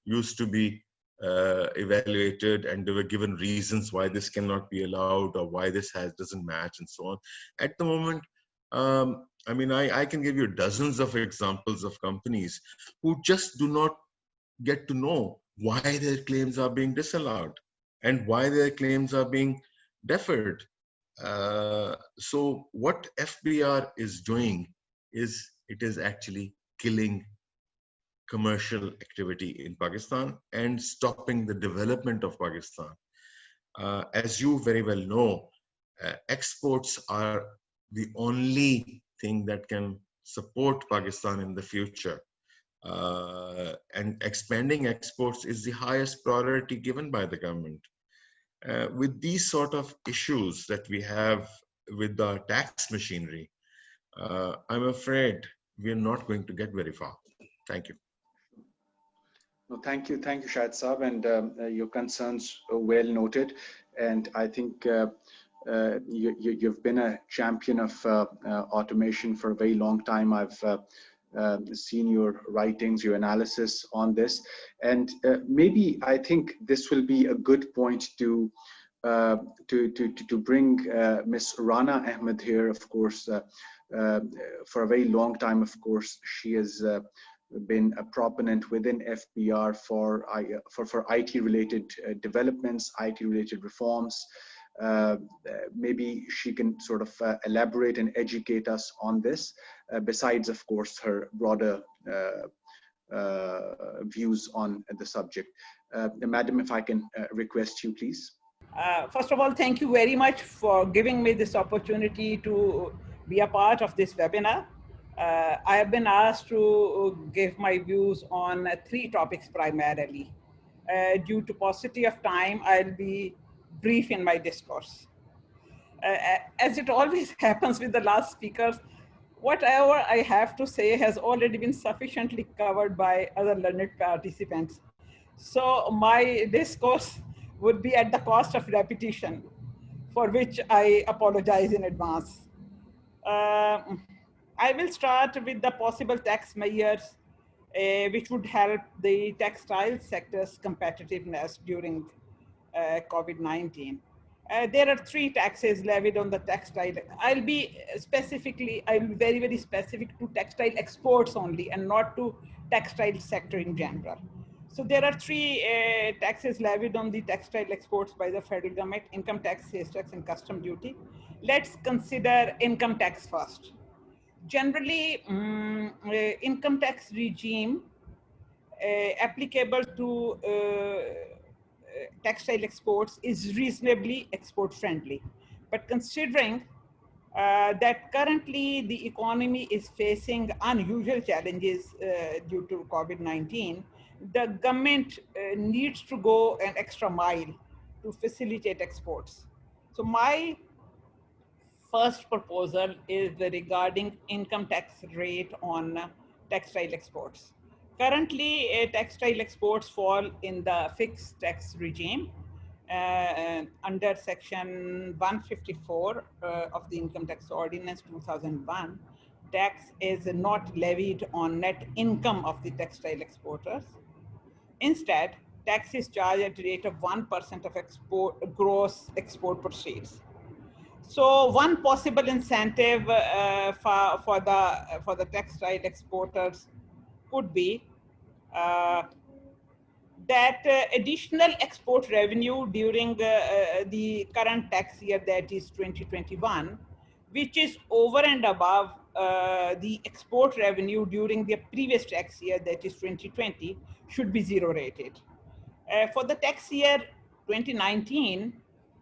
used to be evaluated, and they were given reasons why this cannot be allowed or why this doesn't match and so on. At the moment, I can give you dozens of examples of companies who just do not get to know why their claims are being disallowed and why their claims are being deferred. So what FBR is doing is it is actually killing commercial activity in Pakistan and stopping the development of Pakistan. As you very well know, exports are the only thing that can support Pakistan in the future. And expanding exports is the highest priority given by the government. With these sort of issues that we have with the tax machinery, I'm afraid we're not going to get very far. Thank you. No, thank you, Shahid Saab, and your concerns are well noted. And I think you've been a champion of automation for a very long time. I've seen your writings, your analysis on this, and maybe I think this will be a good point to bring Ms. Rana Ahmed here. Of course, for a very long time, of course, she has been a proponent within FBR for IT-related developments, IT-related reforms. Maybe she can sort of elaborate and educate us on this, besides, of course, her broader views on the subject. Madam, if I can request you, please. First of all, thank you very much for giving me this opportunity to be a part of this webinar. I have been asked to give my views on 3 topics primarily. Due to paucity of time, I'll be brief in my discourse. As it always happens with the last speakers, whatever I have to say has already been sufficiently covered by other learned participants. So my discourse would be at the cost of repetition, for which I apologize in advance. I will start with the possible tax measures which would help the textile sector's competitiveness during COVID-19. There are 3 taxes levied on the textile. I'll be very, very specific to textile exports only and not to textile sector in general. So there are 3 taxes levied on the textile exports by the federal government: income tax, sales tax, and custom duty. Let's consider income tax first. Generally, income tax regime applicable to textile exports is reasonably export friendly. But considering that currently the economy is facing unusual challenges due to COVID-19, the government needs to go an extra mile to facilitate exports. So my first proposal is regarding income tax rate on textile exports. Currently, textile exports fall in the fixed tax regime under section 154 of the Income Tax Ordinance 2001. Tax is not levied on net income of the textile exporters. Instead, tax is charged at a rate of 1% of gross export proceeds. So one possible incentive for the textile exporters could be that additional export revenue during the current tax year, that is 2021, which is over and above the export revenue during the previous tax year, that is 2020, should be 0 rated. For the tax year 2019,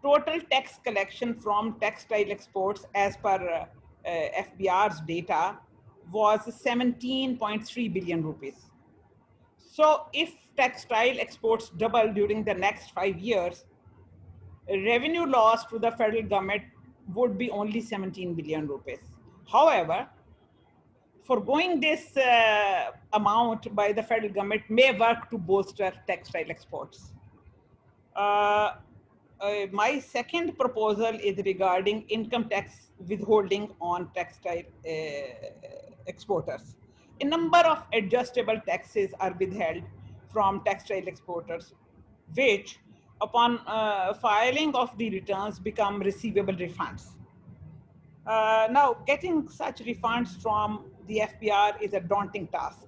total tax collection from textile exports as per FBR's data was 17.3 billion rupees. So if textile exports double during the next 5 years, revenue loss to the federal government would be only 17 billion rupees. However, foregoing this amount by the federal government may work to bolster textile exports. My second proposal is regarding income tax withholding on textile exporters. A number of adjustable taxes are withheld from textile exporters, which upon filing of the returns become receivable refunds. Now, getting such refunds from the FBR is a daunting task.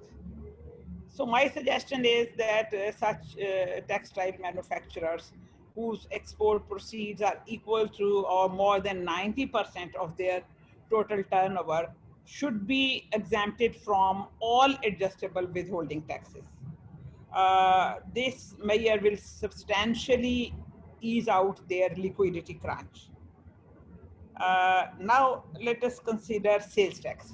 So my suggestion is that such textile manufacturers whose export proceeds are equal to or more than 90% of their total turnover should be exempted from all adjustable withholding taxes. This measure will substantially ease out their liquidity crunch. Now let us consider sales tax.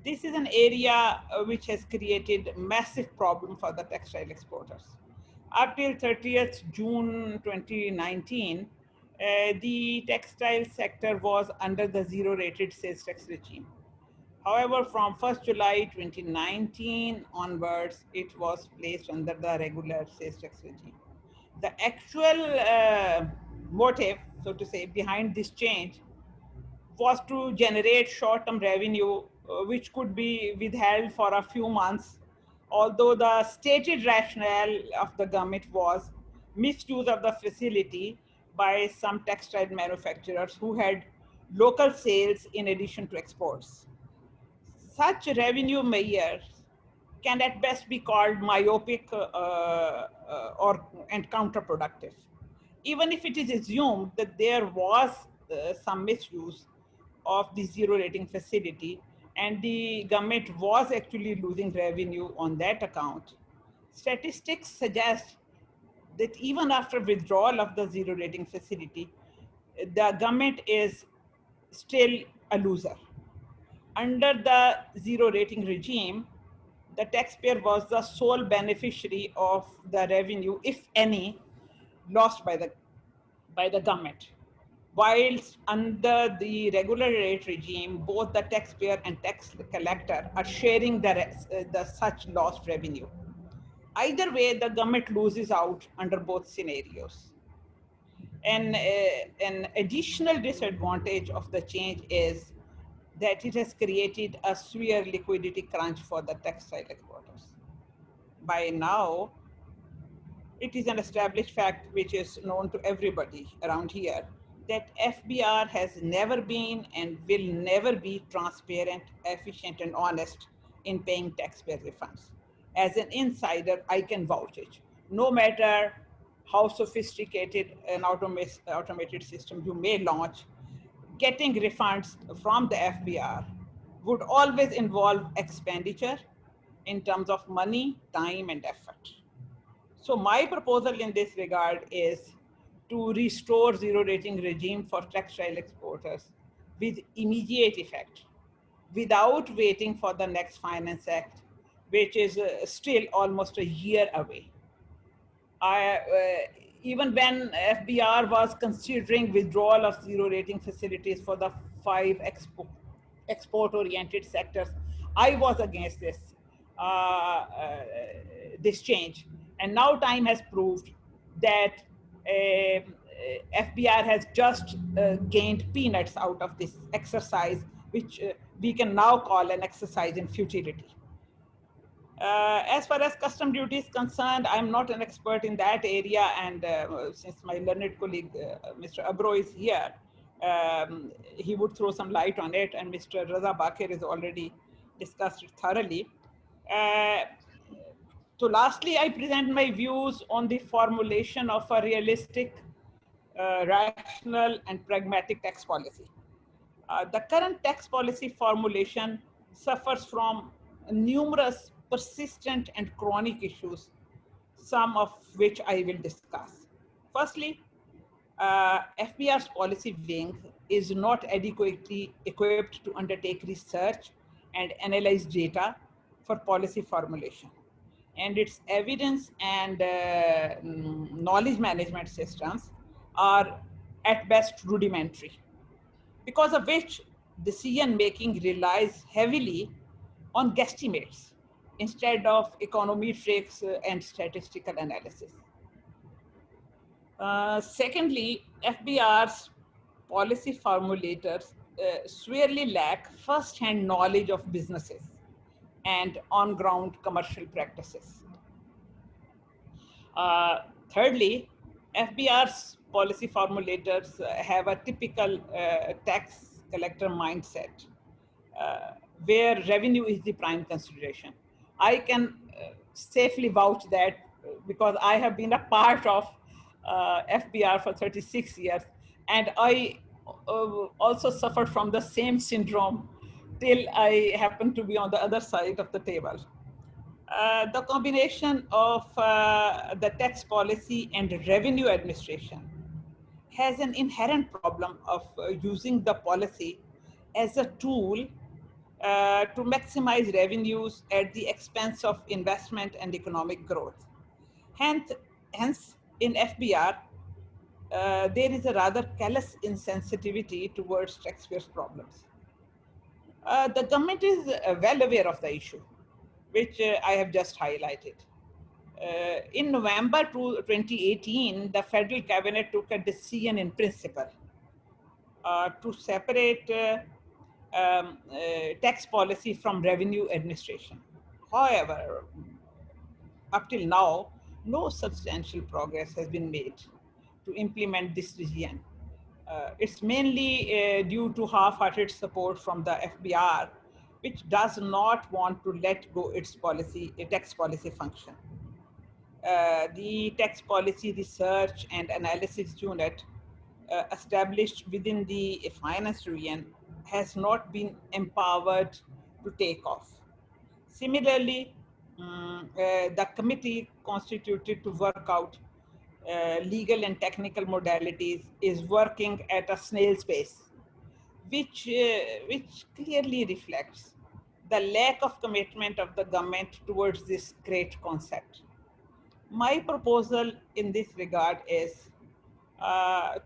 This is an area which has created massive problem for the textile exporters. Up till 30th June 2019, the textile sector was under the zero-rated sales tax regime. However, from 1st July 2019 onwards, it was placed under the regular sales tax regime. The actual motive, so to say, behind this change was to generate short-term revenue, which could be withheld for a few months, although the stated rationale of the government was misuse of the facility by some textile manufacturers who had local sales in addition to exports. Such revenue measures can at best be called myopic and counterproductive. Even if it is assumed that there was some misuse of the zero rating facility and the government was actually losing revenue on that account, statistics suggest that even after withdrawal of the zero rating facility, the government is still a loser. Under the zero rating regime, the taxpayer was the sole beneficiary of the revenue, if any, lost by the government. Whilst under the regular rate regime, both the taxpayer and tax collector are sharing the such lost revenue. Either way, the government loses out under both scenarios. And an additional disadvantage of the change is that it has created a severe liquidity crunch for the textile exporters. By now, it is an established fact which is known to everybody around here that FBR has never been and will never be transparent, efficient, and honest in paying taxpayer refunds. As an insider, I can vouch it. No matter how sophisticated an automated system you may launch, getting refunds from the FBR would always involve expenditure in terms of money, time, and effort. So my proposal in this regard is to restore zero rating regime for textile exporters with immediate effect, without waiting for the next Finance Act, which is still almost a year away. Even when FBR was considering withdrawal of zero rating facilities for the 5 export-oriented sectors, I was against this change. And now time has proved that FBR has just gained peanuts out of this exercise, which we can now call an exercise in futility. As far as custom duty is concerned, I'm not an expert in that area, and since my learned colleague, Mr. Abro is here, he would throw some light on it, and Mr. Raza Bakir has already discussed it thoroughly. So lastly, I present my views on the formulation of a realistic, rational, and pragmatic tax policy. The current tax policy formulation suffers from numerous persistent and chronic issues, some of which I will discuss. Firstly, FBR's policy wing is not adequately equipped to undertake research and analyze data for policy formulation. And its evidence and knowledge management systems are at best rudimentary, because of which decision making relies heavily on guesstimates instead of econometrics and statistical analysis. Secondly, FBR's policy formulators severely lack first-hand knowledge of businesses and on-ground commercial practices. Thirdly, FBR's policy formulators have a typical tax collector mindset, where revenue is the prime consideration. I can safely vouch that because I have been a part of FBR for 36 years, and I also suffered from the same syndrome till I happened to be on the other side of the table. The combination of the tax policy and revenue administration has an inherent problem of using the policy as a tool to maximize revenues at the expense of investment and economic growth. Hence in FBR, there is a rather callous insensitivity towards taxpayers' problems. The government is well aware of the issue, which I have just highlighted. In November 2018, the federal cabinet took a decision in principle to separate tax policy from revenue administration. However, up till now, no substantial progress has been made to implement this decision. It's mainly due to half-hearted support from the FBR, which does not want to let go its policy, tax policy function. The Tax Policy Research and Analysis Unit established within the Finance Division has not been empowered to take off. Similarly, the committee constituted to work out legal and technical modalities is working at a snail's pace, which clearly reflects the lack of commitment of the government towards this great concept. My proposal in this regard is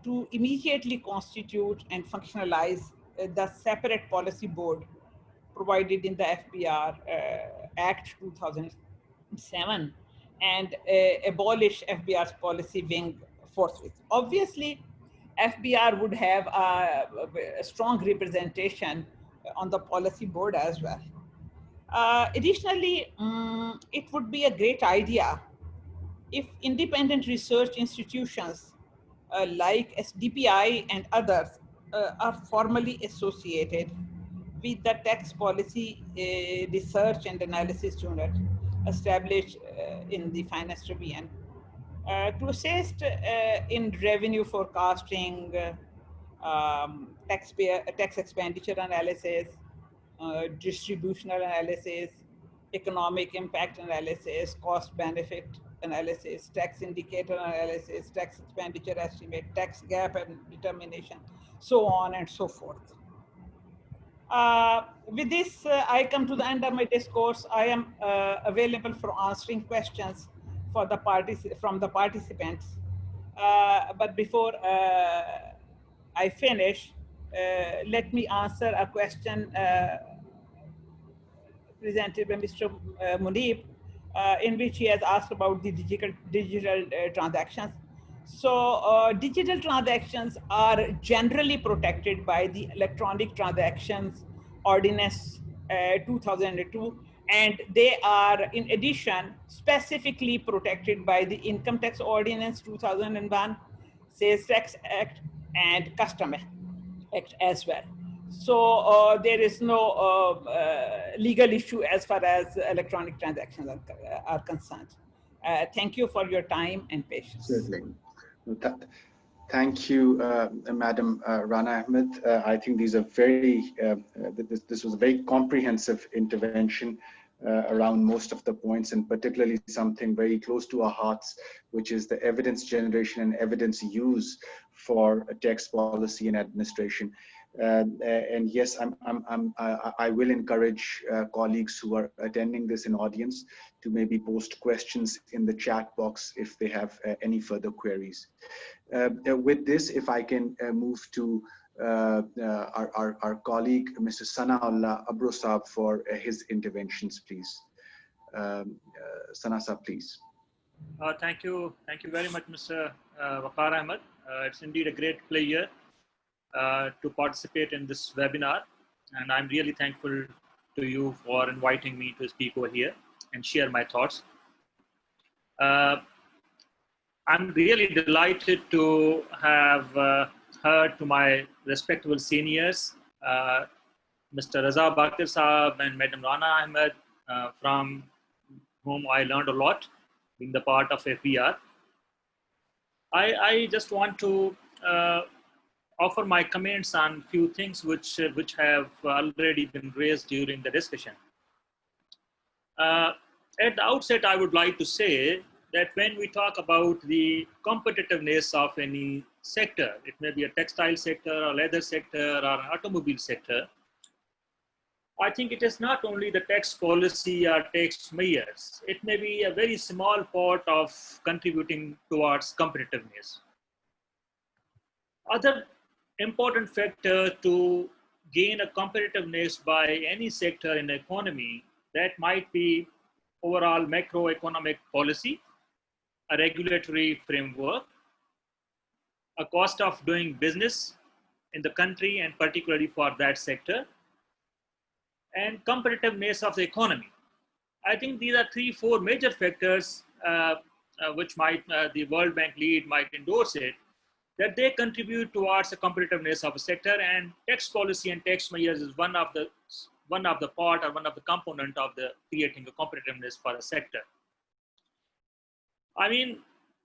to immediately constitute and functionalize the separate policy board provided in the FBR Act 2007 and abolish FBR's policy wing forthwith. Obviously, FBR would have a strong representation on the policy board as well. Additionally, it would be a great idea if independent research institutions like SDPI and others are formally associated with the Tax Policy Research and Analysis Unit established in the Finance Division to assist in revenue forecasting, tax expenditure analysis, distributional analysis, economic impact analysis, cost benefit analysis, tax indicator analysis, tax expenditure estimate, tax gap and determination, so on and so forth. With this, I come to the end of my discourse. I am available for answering questions for the from the participants. But before I finish, let me answer a question presented by Mr. Munib, in which he has asked about the digital transactions. So digital transactions are generally protected by the Electronic Transactions Ordinance 2002, and they are in addition specifically protected by the Income Tax Ordinance 2001, Sales Tax Act, and Custom Act as well. So there is no legal issue as far as electronic transactions are concerned. Thank you for your time and patience. Certainly. Thank you, Madam Rana Ahmed. I think these are very, this was a very comprehensive intervention around most of the points, and particularly something very close to our hearts, which is the evidence generation and evidence use for tax policy and administration. And yes, I will encourage colleagues who are attending this in audience to maybe post questions in the chat box if they have any further queries. With this, if I can move to our colleague, Mr. Sanaullah Abrosab, for his interventions, please. Sanasa, please. Thank you very much, Mr. Waqar Ahmed. It's indeed a great pleasure to participate in this webinar, and I'm really thankful to you for inviting me to speak over here and share my thoughts. I'm really delighted to have heard to my respectable seniors, Mr. Raza Bakir Saab and Madam Rana Ahmed, from whom I learned a lot being the part of FBR. I just want to offer my comments on few things which have already been raised during the discussion. At the outset, I would like to say that when we talk about the competitiveness of any sector, it may be a textile sector, or leather sector, or an automobile sector, I think it is not only the tax policy or tax measures. It may be a very small part of contributing towards competitiveness. Other important factor to gain a competitiveness by any sector in the economy, that might be overall macroeconomic policy, a regulatory framework, a cost of doing business in the country and particularly for that sector, and competitiveness of the economy. I think these are 3-4 major factors which might the World Bank lead might endorse it, that they contribute towards the competitiveness of a sector, and tax policy and tax measures is one of the part or one of the component of the creating a competitiveness for a sector. I mean,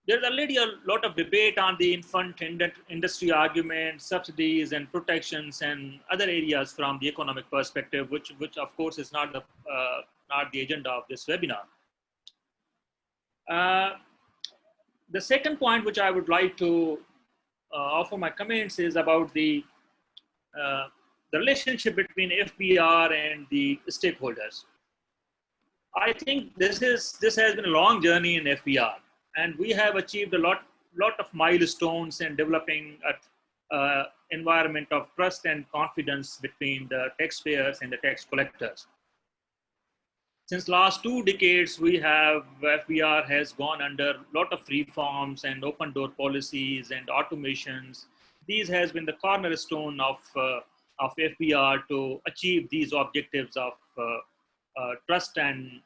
there's already a lot of debate on the infant industry argument, subsidies and protections and other areas from the economic perspective, which of course is not the agenda of this webinar. The second point which I would like to offer my comments is about the relationship between FBR and the stakeholders. I think this has been a long journey in FBR, and we have achieved a lot of milestones in developing an environment of trust and confidence between the taxpayers and the tax collectors. Since last 2 decades, FBR has gone under a lot of reforms and open door policies and automations. These has been the cornerstone of FBR to achieve these objectives of trust and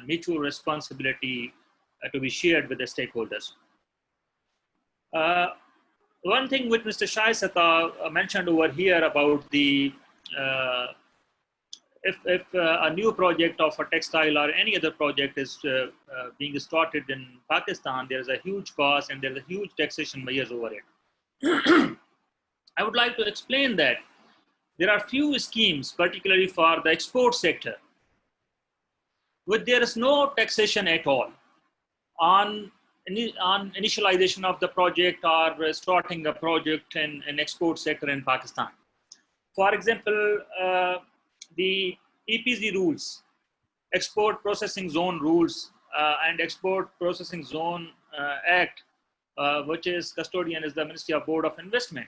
mutual responsibility to be shared with the stakeholders. One thing which Mr. Shai Sata mentioned over here about the if a new project of a textile or any other project is being started in Pakistan, there's a huge cost and there's a huge taxation measures over it. I would like to explain that there are few schemes, particularly for the export sector, where there is no taxation at all on initialization of the project or starting a project in an export sector in Pakistan. For example, the EPZ rules, Export Processing Zone rules, and Export Processing Zone Act, which is custodian is the Ministry of Board of Investment,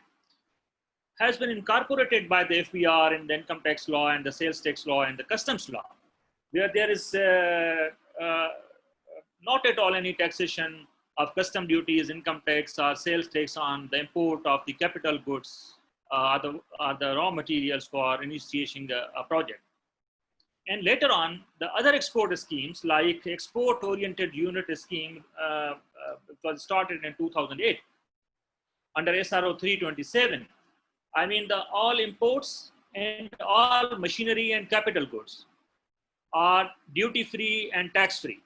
has been incorporated by the FBR in the income tax law and the sales tax law and the customs law, where there is not at all any taxation of custom duties, income tax or sales tax on the import of the capital goods or the raw materials for initiating a project. And later on, the other export schemes like export-oriented unit scheme was started in 2008 under SRO 327. I mean, all imports and all machinery and capital goods are duty-free and tax-free.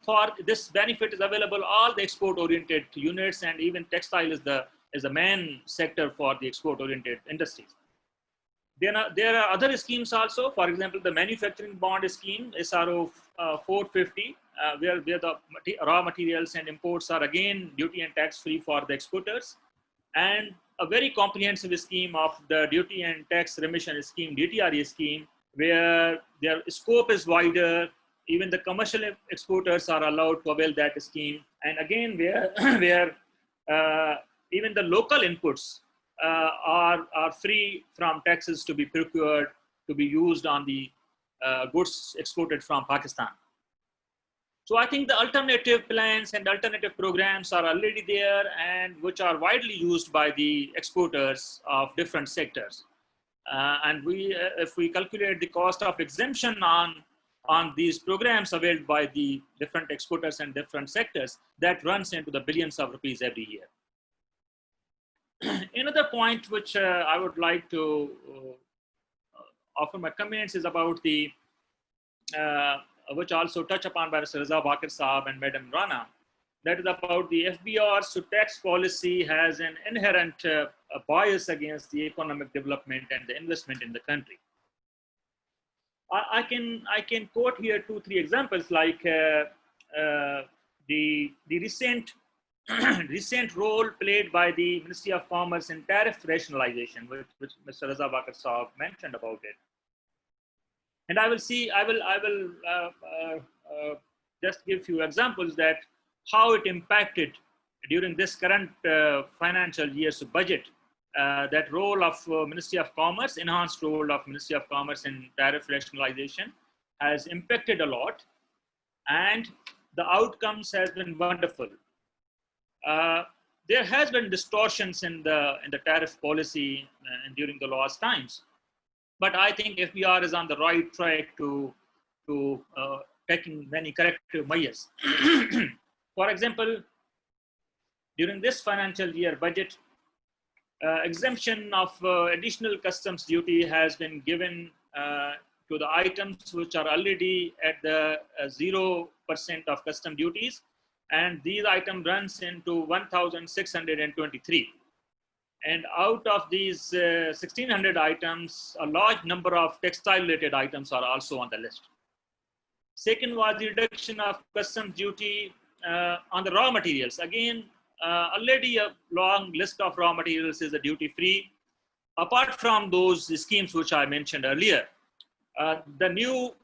For this benefit is available all the export-oriented units, and even textile is the main sector for the export-oriented industries. There are other schemes also. For example, the manufacturing bond scheme, SRO 450, where the raw materials and imports are again duty and tax free for the exporters, and a very comprehensive scheme of the duty and tax remission scheme, DTRE scheme, where their scope is wider. Even the commercial exporters are allowed to avail that scheme, and again where even the local inputs are free from taxes to be procured, to be used on the goods exported from Pakistan. So I think the alternative plans and alternative programs are already there, and which are widely used by the exporters of different sectors. And if we calculate the cost of exemption on these programs availed by the different exporters and different sectors, that runs into the billions of rupees every year. Another point which I would like to offer my comments is about the, which also touched upon by Mr. Raza Bakir Saab and Madam Rana, that is about the FBR's tax policy has an inherent bias against the economic development and the investment in the country. I can quote here 2-3 examples, like the recent role played by the Ministry of Commerce in tariff rationalization, which Mr. Raza Bakir Saab mentioned about it. And I will just give few examples that how it impacted during this current financial year's budget. That role of Ministry of Commerce, enhanced role of Ministry of Commerce in tariff rationalization, has impacted a lot, and the outcomes has been wonderful. There has been distortions in the tariff policy during the last times, but I think FBR is on the right track to taking many corrective measures. For example, during this financial year budget, exemption of additional customs duty has been given to the items which are already at the 0% of custom duties, and these items runs into 1,623. And out of these 1,600 items, a large number of textile related items are also on the list. Second was the reduction of customs duty on the raw materials. Again, already a long list of raw materials is a duty free. Apart from those schemes which I mentioned earlier, the new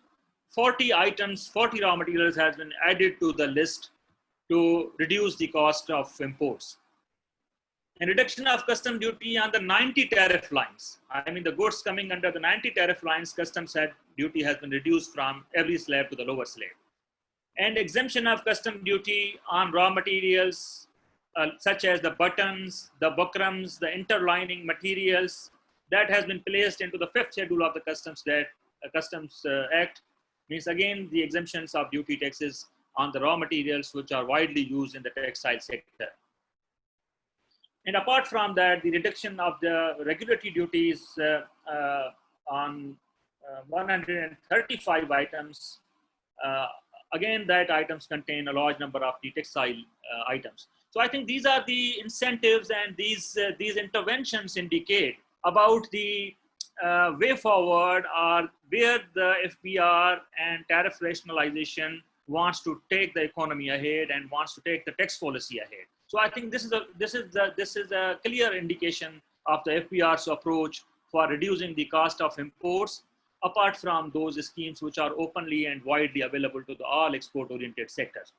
40 items, 40 raw materials has been added to the list to reduce the cost of imports. And reduction of custom duty on the 90 tariff lines. I mean, the goods coming under the 90 tariff lines, customs duty has been reduced from every slab to the lower slab. And exemption of custom duty on raw materials, such as the buttons, the buckrams, the interlining materials, that has been placed into the 5th schedule of the Customs Act. Means again, the exemptions of duty taxes on the raw materials which are widely used in the textile sector. And apart from that, the reduction of the regulatory duties on 135 items, again, that items contain a large number of the textile items. So I think these are the incentives, and these interventions indicate about the way forward, or where the FBR and tariff rationalization wants to take the economy ahead and wants to take the tax policy ahead. So I think this is a clear indication of the FBR's approach for reducing the cost of imports, apart from those schemes which are openly and widely available to all export-oriented sectors.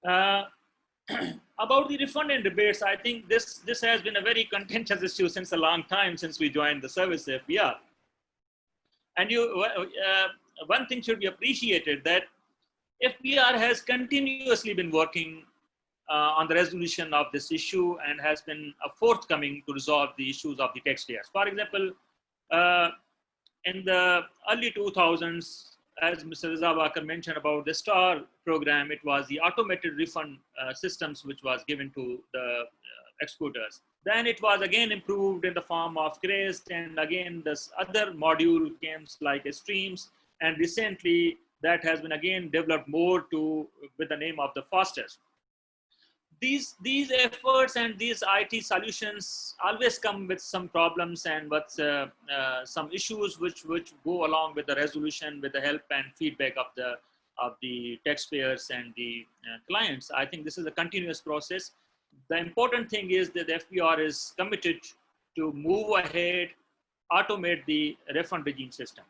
About the refund and rebates, I think this has been a very contentious issue since a long time, since we joined the service FBR. And one thing should be appreciated, that FBR has continuously been working on the resolution of this issue and has been forthcoming to resolve the issues of the taxpayers. For example, in the early 2000s, as Mr. Raza Bakir mentioned about the STAR program, it was the automated refund systems which was given to the exporters. Then it was again improved in the form of CREST, and again this other module came like streams, and recently that has been again developed more with the name of the fastest. these efforts and these IT solutions always come with some problems and with some issues which go along with the resolution, with the help and feedback of the taxpayers and the clients. I think this is a continuous process. The important thing is that the FBR is committed to move ahead, automate the refund regime system.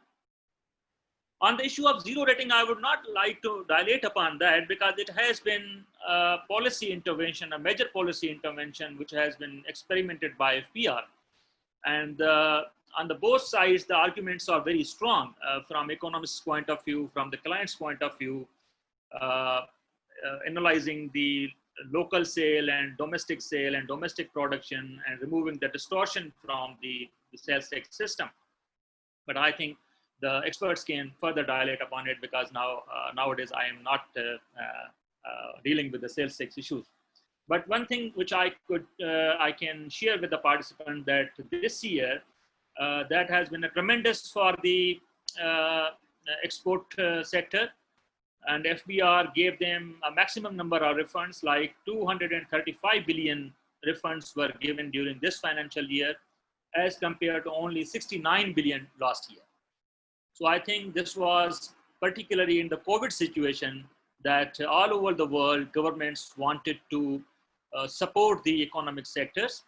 On the issue of zero rating, I would not like to dilate upon that because it has been a policy intervention, a major policy intervention, which has been experimented by FBR. And on the both sides, the arguments are very strong from economists' point of view, from the client's point of view, analyzing the local sale and domestic production and removing the distortion from the sales tax system. But I think the experts can further dilate upon it because nowadays I am not dealing with the sales tax issues. But one thing which I can share with the participant that this year that has been a tremendous for the export sector, and FBR gave them a maximum number of refunds, like 235 billion refunds were given during this financial year as compared to only 69 billion last year. So I think this was particularly in the COVID situation that all over the world, governments wanted to support the economic sectors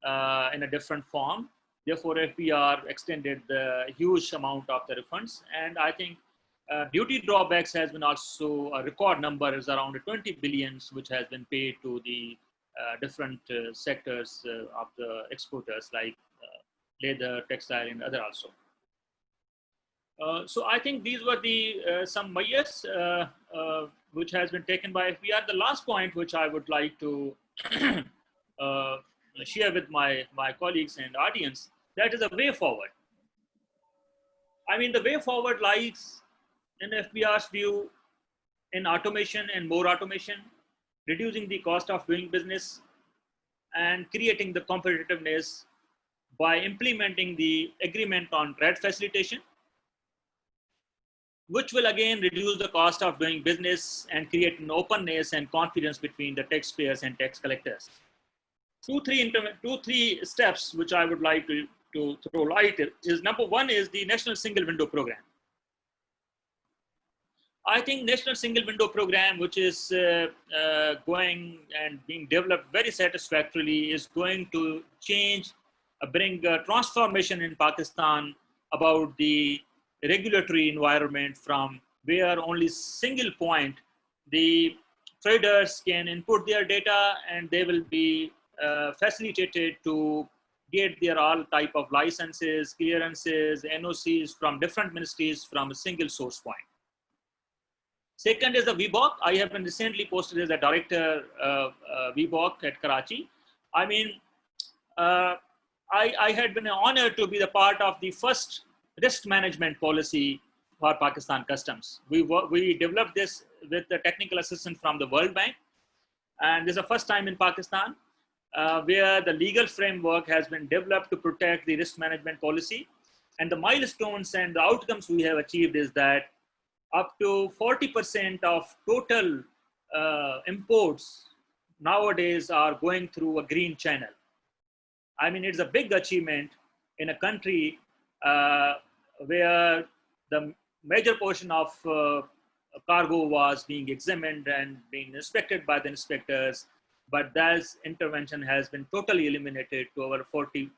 in a different form. Therefore, FBR extended the huge amount of the refunds. And I think duty drawbacks has been also a record number, is around 20 billions, which has been paid to the different sectors of the exporters like leather, textile, and other also. So I think these were the some measures which has been taken by FBR. The last point which I would like to share with my colleagues and audience, that is a way forward. I mean, the way forward lies in FBR's view in automation and more automation, reducing the cost of doing business and creating the competitiveness by implementing the agreement on trade facilitation, which will again reduce the cost of doing business and create an openness and confidence between the taxpayers and tax collectors. Two, three steps which I would like to throw light is, number one is the National Single Window Program. I think National Single Window Program, which is going and being developed very satisfactorily, is going to change, bring a transformation in Pakistan about the regulatory environment, from where only single point the traders can input their data and they will be facilitated to get their all type of licenses, clearances, NOCs from different ministries from a single source point. Second is the VBOC. I have been recently posted as a director VBOC at Karachi. I mean, I had been honored to be the part of the first risk management policy for Pakistan Customs. We developed this with the technical assistance from the World Bank. And this is the first time in Pakistan where the legal framework has been developed to protect the risk management policy. And the milestones and the outcomes we have achieved is that up to 40% of total imports nowadays are going through a green channel. I mean, it's a big achievement in a country where the major portion of cargo was being examined and being inspected by the inspectors, but that intervention has been totally eliminated to over 40%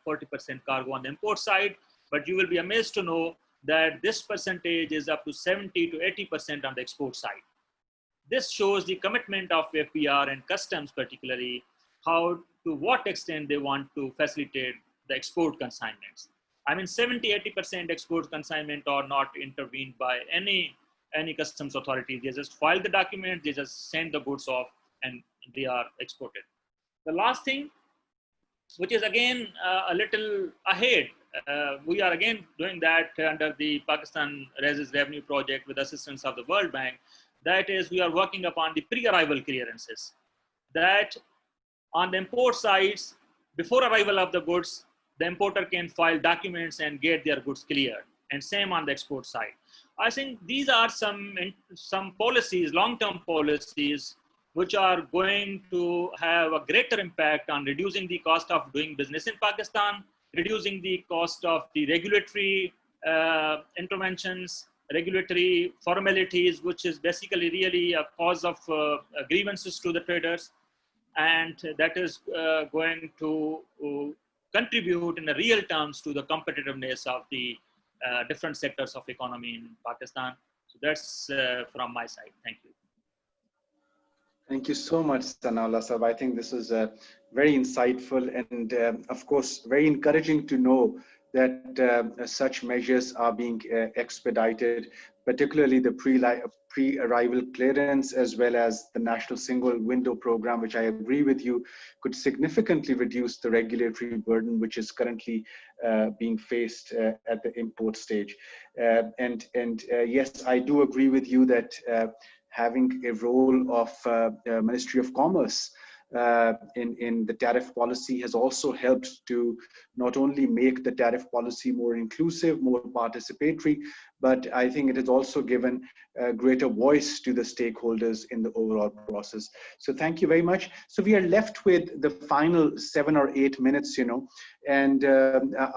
cargo on the import side. But you will be amazed to know that this percentage is up to 70 to 80% on the export side. This shows the commitment of FBR and customs, particularly how to what extent they want to facilitate the export consignments. I mean, 70-80% export consignment are not intervened by any customs authority. They just file the document, they just send the goods off, and they are exported. The last thing, which is again a little ahead, we are again doing that under the Pakistan Raises Revenue Project with assistance of the World Bank. That is, we are working upon the pre-arrival clearances. That on the import sides, before arrival of the goods, the importer can file documents and get their goods cleared. And same on the export side. I think these are some policies, long-term policies, which are going to have a greater impact on reducing the cost of doing business in Pakistan, reducing the cost of the regulatory interventions, regulatory formalities, which is basically really a cause of grievances to the traders. And that is going to contribute in the real terms to the competitiveness of the different sectors of economy in Pakistan. So that's from my side. Thank you. Thank you so much, Sanaullah Sahab. I think this is very insightful and, of course, very encouraging to know that such measures are being expedited, particularly the pre-arrival clearance, as well as the National Single Window Program, which I agree with you, could significantly reduce the regulatory burden which is currently being faced at the import stage. Yes, I do agree with you that having a role of Ministry of Commerce in the tariff policy has also helped to not only make the tariff policy more inclusive, more participatory, but I think it has also given a greater voice to the stakeholders in the overall process. So thank you very much. So we are left with the final 7 or 8 minutes, and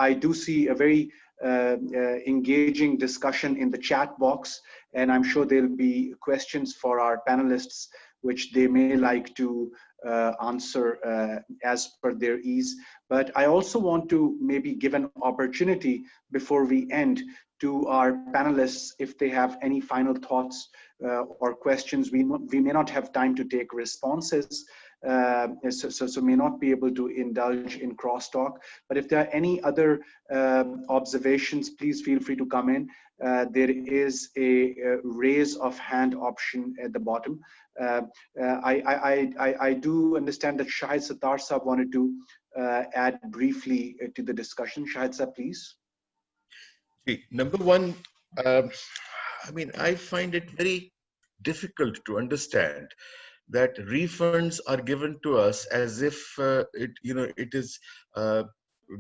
I do see a very engaging discussion in the chat box, and I'm sure there'll be questions for our panelists which they may like to answer as per their ease. But I also want to maybe give an opportunity before we end to our panelists if they have any final thoughts or questions. We may not have time to take responses, so may not be able to indulge in crosstalk. But if there are any other observations, please feel free to come in. There is a raise of hand option at the bottom. I do understand that Shahid Sattar Sahab wanted to add briefly to the discussion. Shahid Sahab, please. Number one, I find it very difficult to understand that refunds are given to us as if it is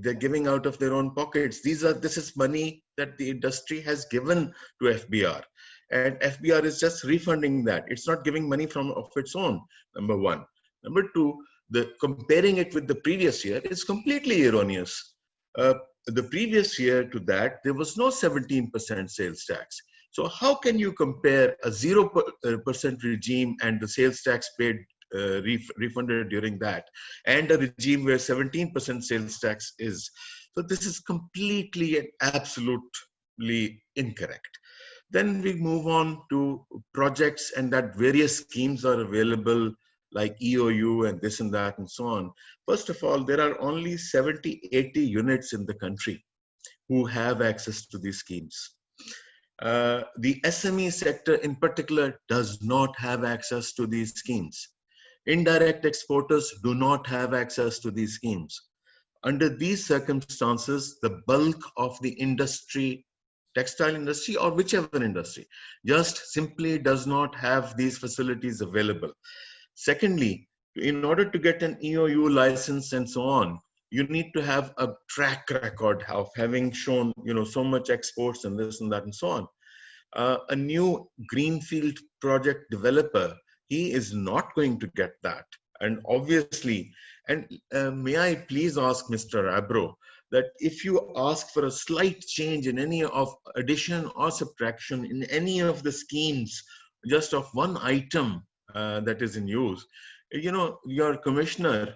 they're giving out of their own pockets. This is money that the industry has given to FBR, and FBR is just refunding that. It's not giving money of its own. Number one. Number two, comparing it with the previous year is completely erroneous. The previous year to that, there was no 17% sales tax. So how can you compare a 0% regime and the sales tax paid refunded during that, and a regime where 17% sales tax is? So this is completely and absolutely incorrect. Then we move on to projects, and that various schemes are available like EOU and this and that and so on. First of all, there are only 70-80 units in the country who have access to these schemes. The SME sector in particular does not have access to these schemes. Indirect exporters do not have access to these schemes. Under these circumstances, the bulk of the industry, textile industry or whichever industry, just simply does not have these facilities available. Secondly, in order to get an EOU license and so on, you need to have a track record of having shown, so much exports and this and that and so on. A new greenfield project developer, he is not going to get that. And obviously, and may I please ask Mr. Abro that if you ask for a slight change in any of addition or subtraction in any of the schemes, just of one item that is in use, your commissioner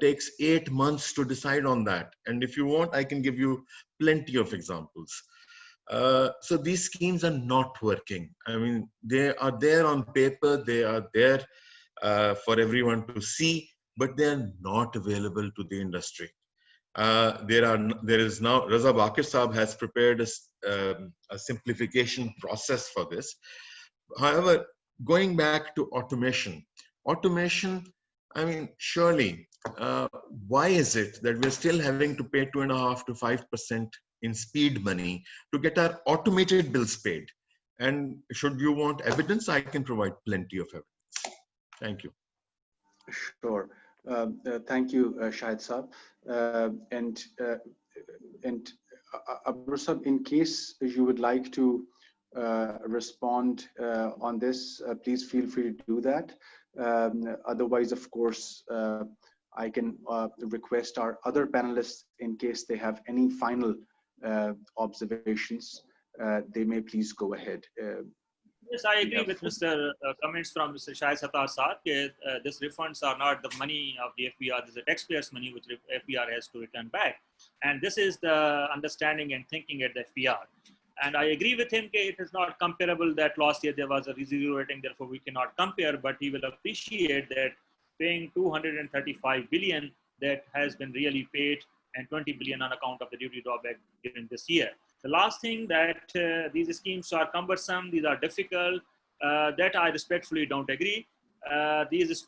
takes 8 months to decide on that. And if you want, I can give you plenty of examples. So these schemes are not working. They are there on paper, they are there for everyone to see, but they are not available to the industry. There is now, Raza Bakir Saab has prepared a simplification process for this. However, going back to automation, surely, why is it that we're still having to pay 2.5% to 5% in speed money to get our automated bills paid? And should you want evidence, I can provide plenty of evidence. Thank you. Sure. Thank you, Shahid Saab. And Abro Saab, in case you would like to respond on this, please feel free to do that. Otherwise, of course, I can request our other panelists, in case they have any final observations, they may please go ahead. Yes, I agree with Mr. Comments from Mr. Shai Sattar Sir. These refunds are not the money of the FBR. This is the taxpayers' money which FBR has to return back. And this is the understanding and thinking at the FBR. And I agree with him that it is not comparable that last year there was a zero rating, therefore we cannot compare, but he will appreciate that paying 235 billion that has been really paid and 20 billion on account of the duty drawback during this year. The last thing that these schemes are cumbersome, these are difficult, that I respectfully don't agree. These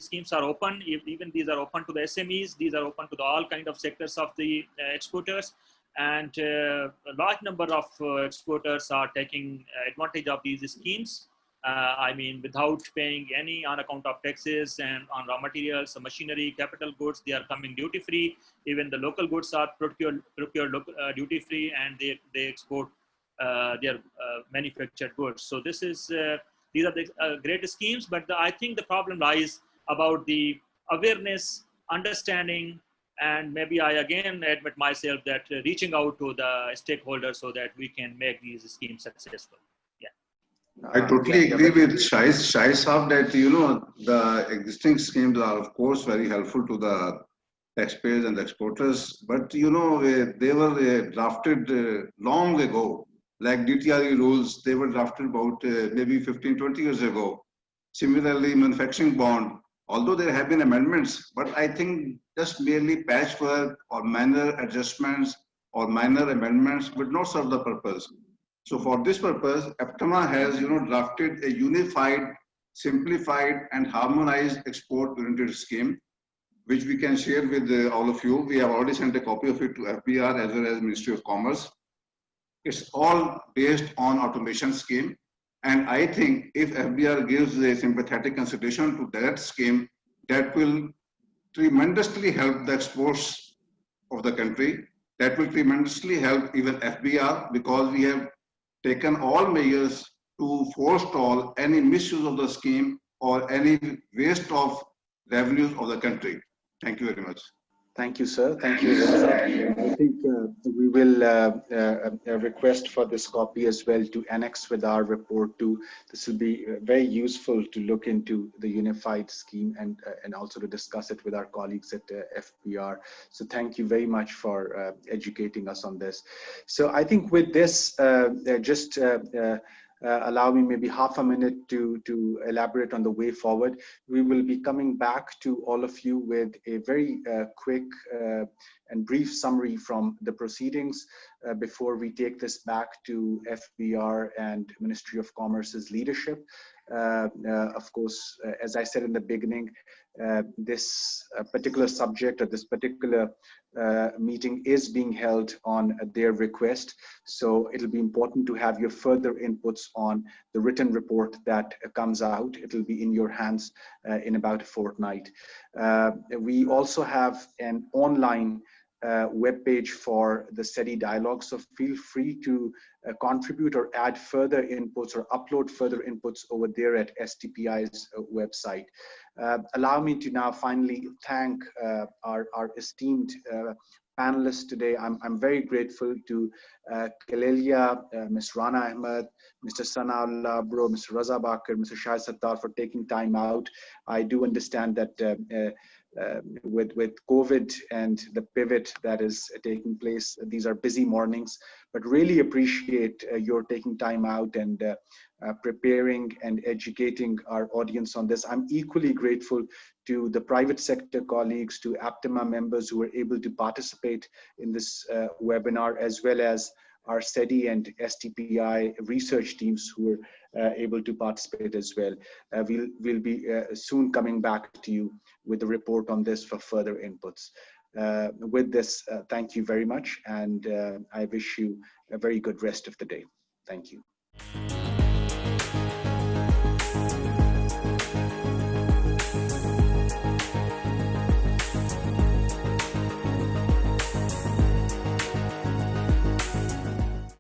schemes are open, even these are open to the SMEs, these are open to the all kind of sectors of the exporters, and a large number of exporters are taking advantage of these schemes. I mean, without paying any on account of taxes and on raw materials, machinery, capital goods, they are coming duty free. Even the local goods are procured duty free, and they export their manufactured goods. So this is these are the great schemes, but I think the problem lies about the awareness, understanding, and maybe I again admit myself that reaching out to the stakeholders so that we can make these schemes successful. I totally agree with Shai Saab that, you know, the existing schemes are of course very helpful to the taxpayers and the exporters, but you know, they were drafted long ago, like DTRE rules, they were drafted about maybe 15-20 years ago. Similarly, manufacturing bond, although there have been amendments, but I think just merely patchwork or minor adjustments or minor amendments would not serve the purpose. So for this purpose, APTMA has, you know, drafted a unified, simplified, and harmonized export-oriented scheme, which we can share with all of you. We have already sent a copy of it to FBR as well as Ministry of Commerce. It's all based on automation scheme. And I think if FBR gives a sympathetic consideration to that scheme, that will tremendously help the exports of the country. That will tremendously help even FBR, because we have taken all measures to forestall any misuse of the scheme or any waste of revenues of the country. Thank you very much. Thank you, sir. Thank you, Reza. I think we will request for this copy as well to annex with our report too. This will be very useful to look into the unified scheme and also to discuss it with our colleagues at FBR. So thank you very much for educating us on this. So I think with this, allow me maybe half a minute to elaborate on the way forward. We will be coming back to all of you with a very quick and brief summary from the proceedings before we take this back to FBR and Ministry of Commerce's leadership. Of course, as I said in the beginning, this particular subject or this particular meeting is being held on their request. So it'll be important to have your further inputs on the written report that comes out. It'll be in your hands in about a fortnight. We also have an online webpage for the SETI dialogue. So feel free to contribute or add further inputs or upload further inputs over there at SDPI's website. Allow me to now finally thank our esteemed panelists today. I'm very grateful to Kalelia, Ms. Rana Ahmed, Mr. Sana Bro, Mr. Raza Bakir, Mr. Shai Sattar for taking time out. I do understand that with COVID and the pivot that is taking place, these are busy mornings, but really appreciate your taking time out and preparing and educating our audience on this. I'm equally grateful to the private sector colleagues, to APTMA members who were able to participate in this webinar, as well as our SETI and SDPI research teams who were able to participate as well. We'll be soon coming back to you with a report on this for further inputs. With this, thank you very much, and I wish you a very good rest of the day. Thank you.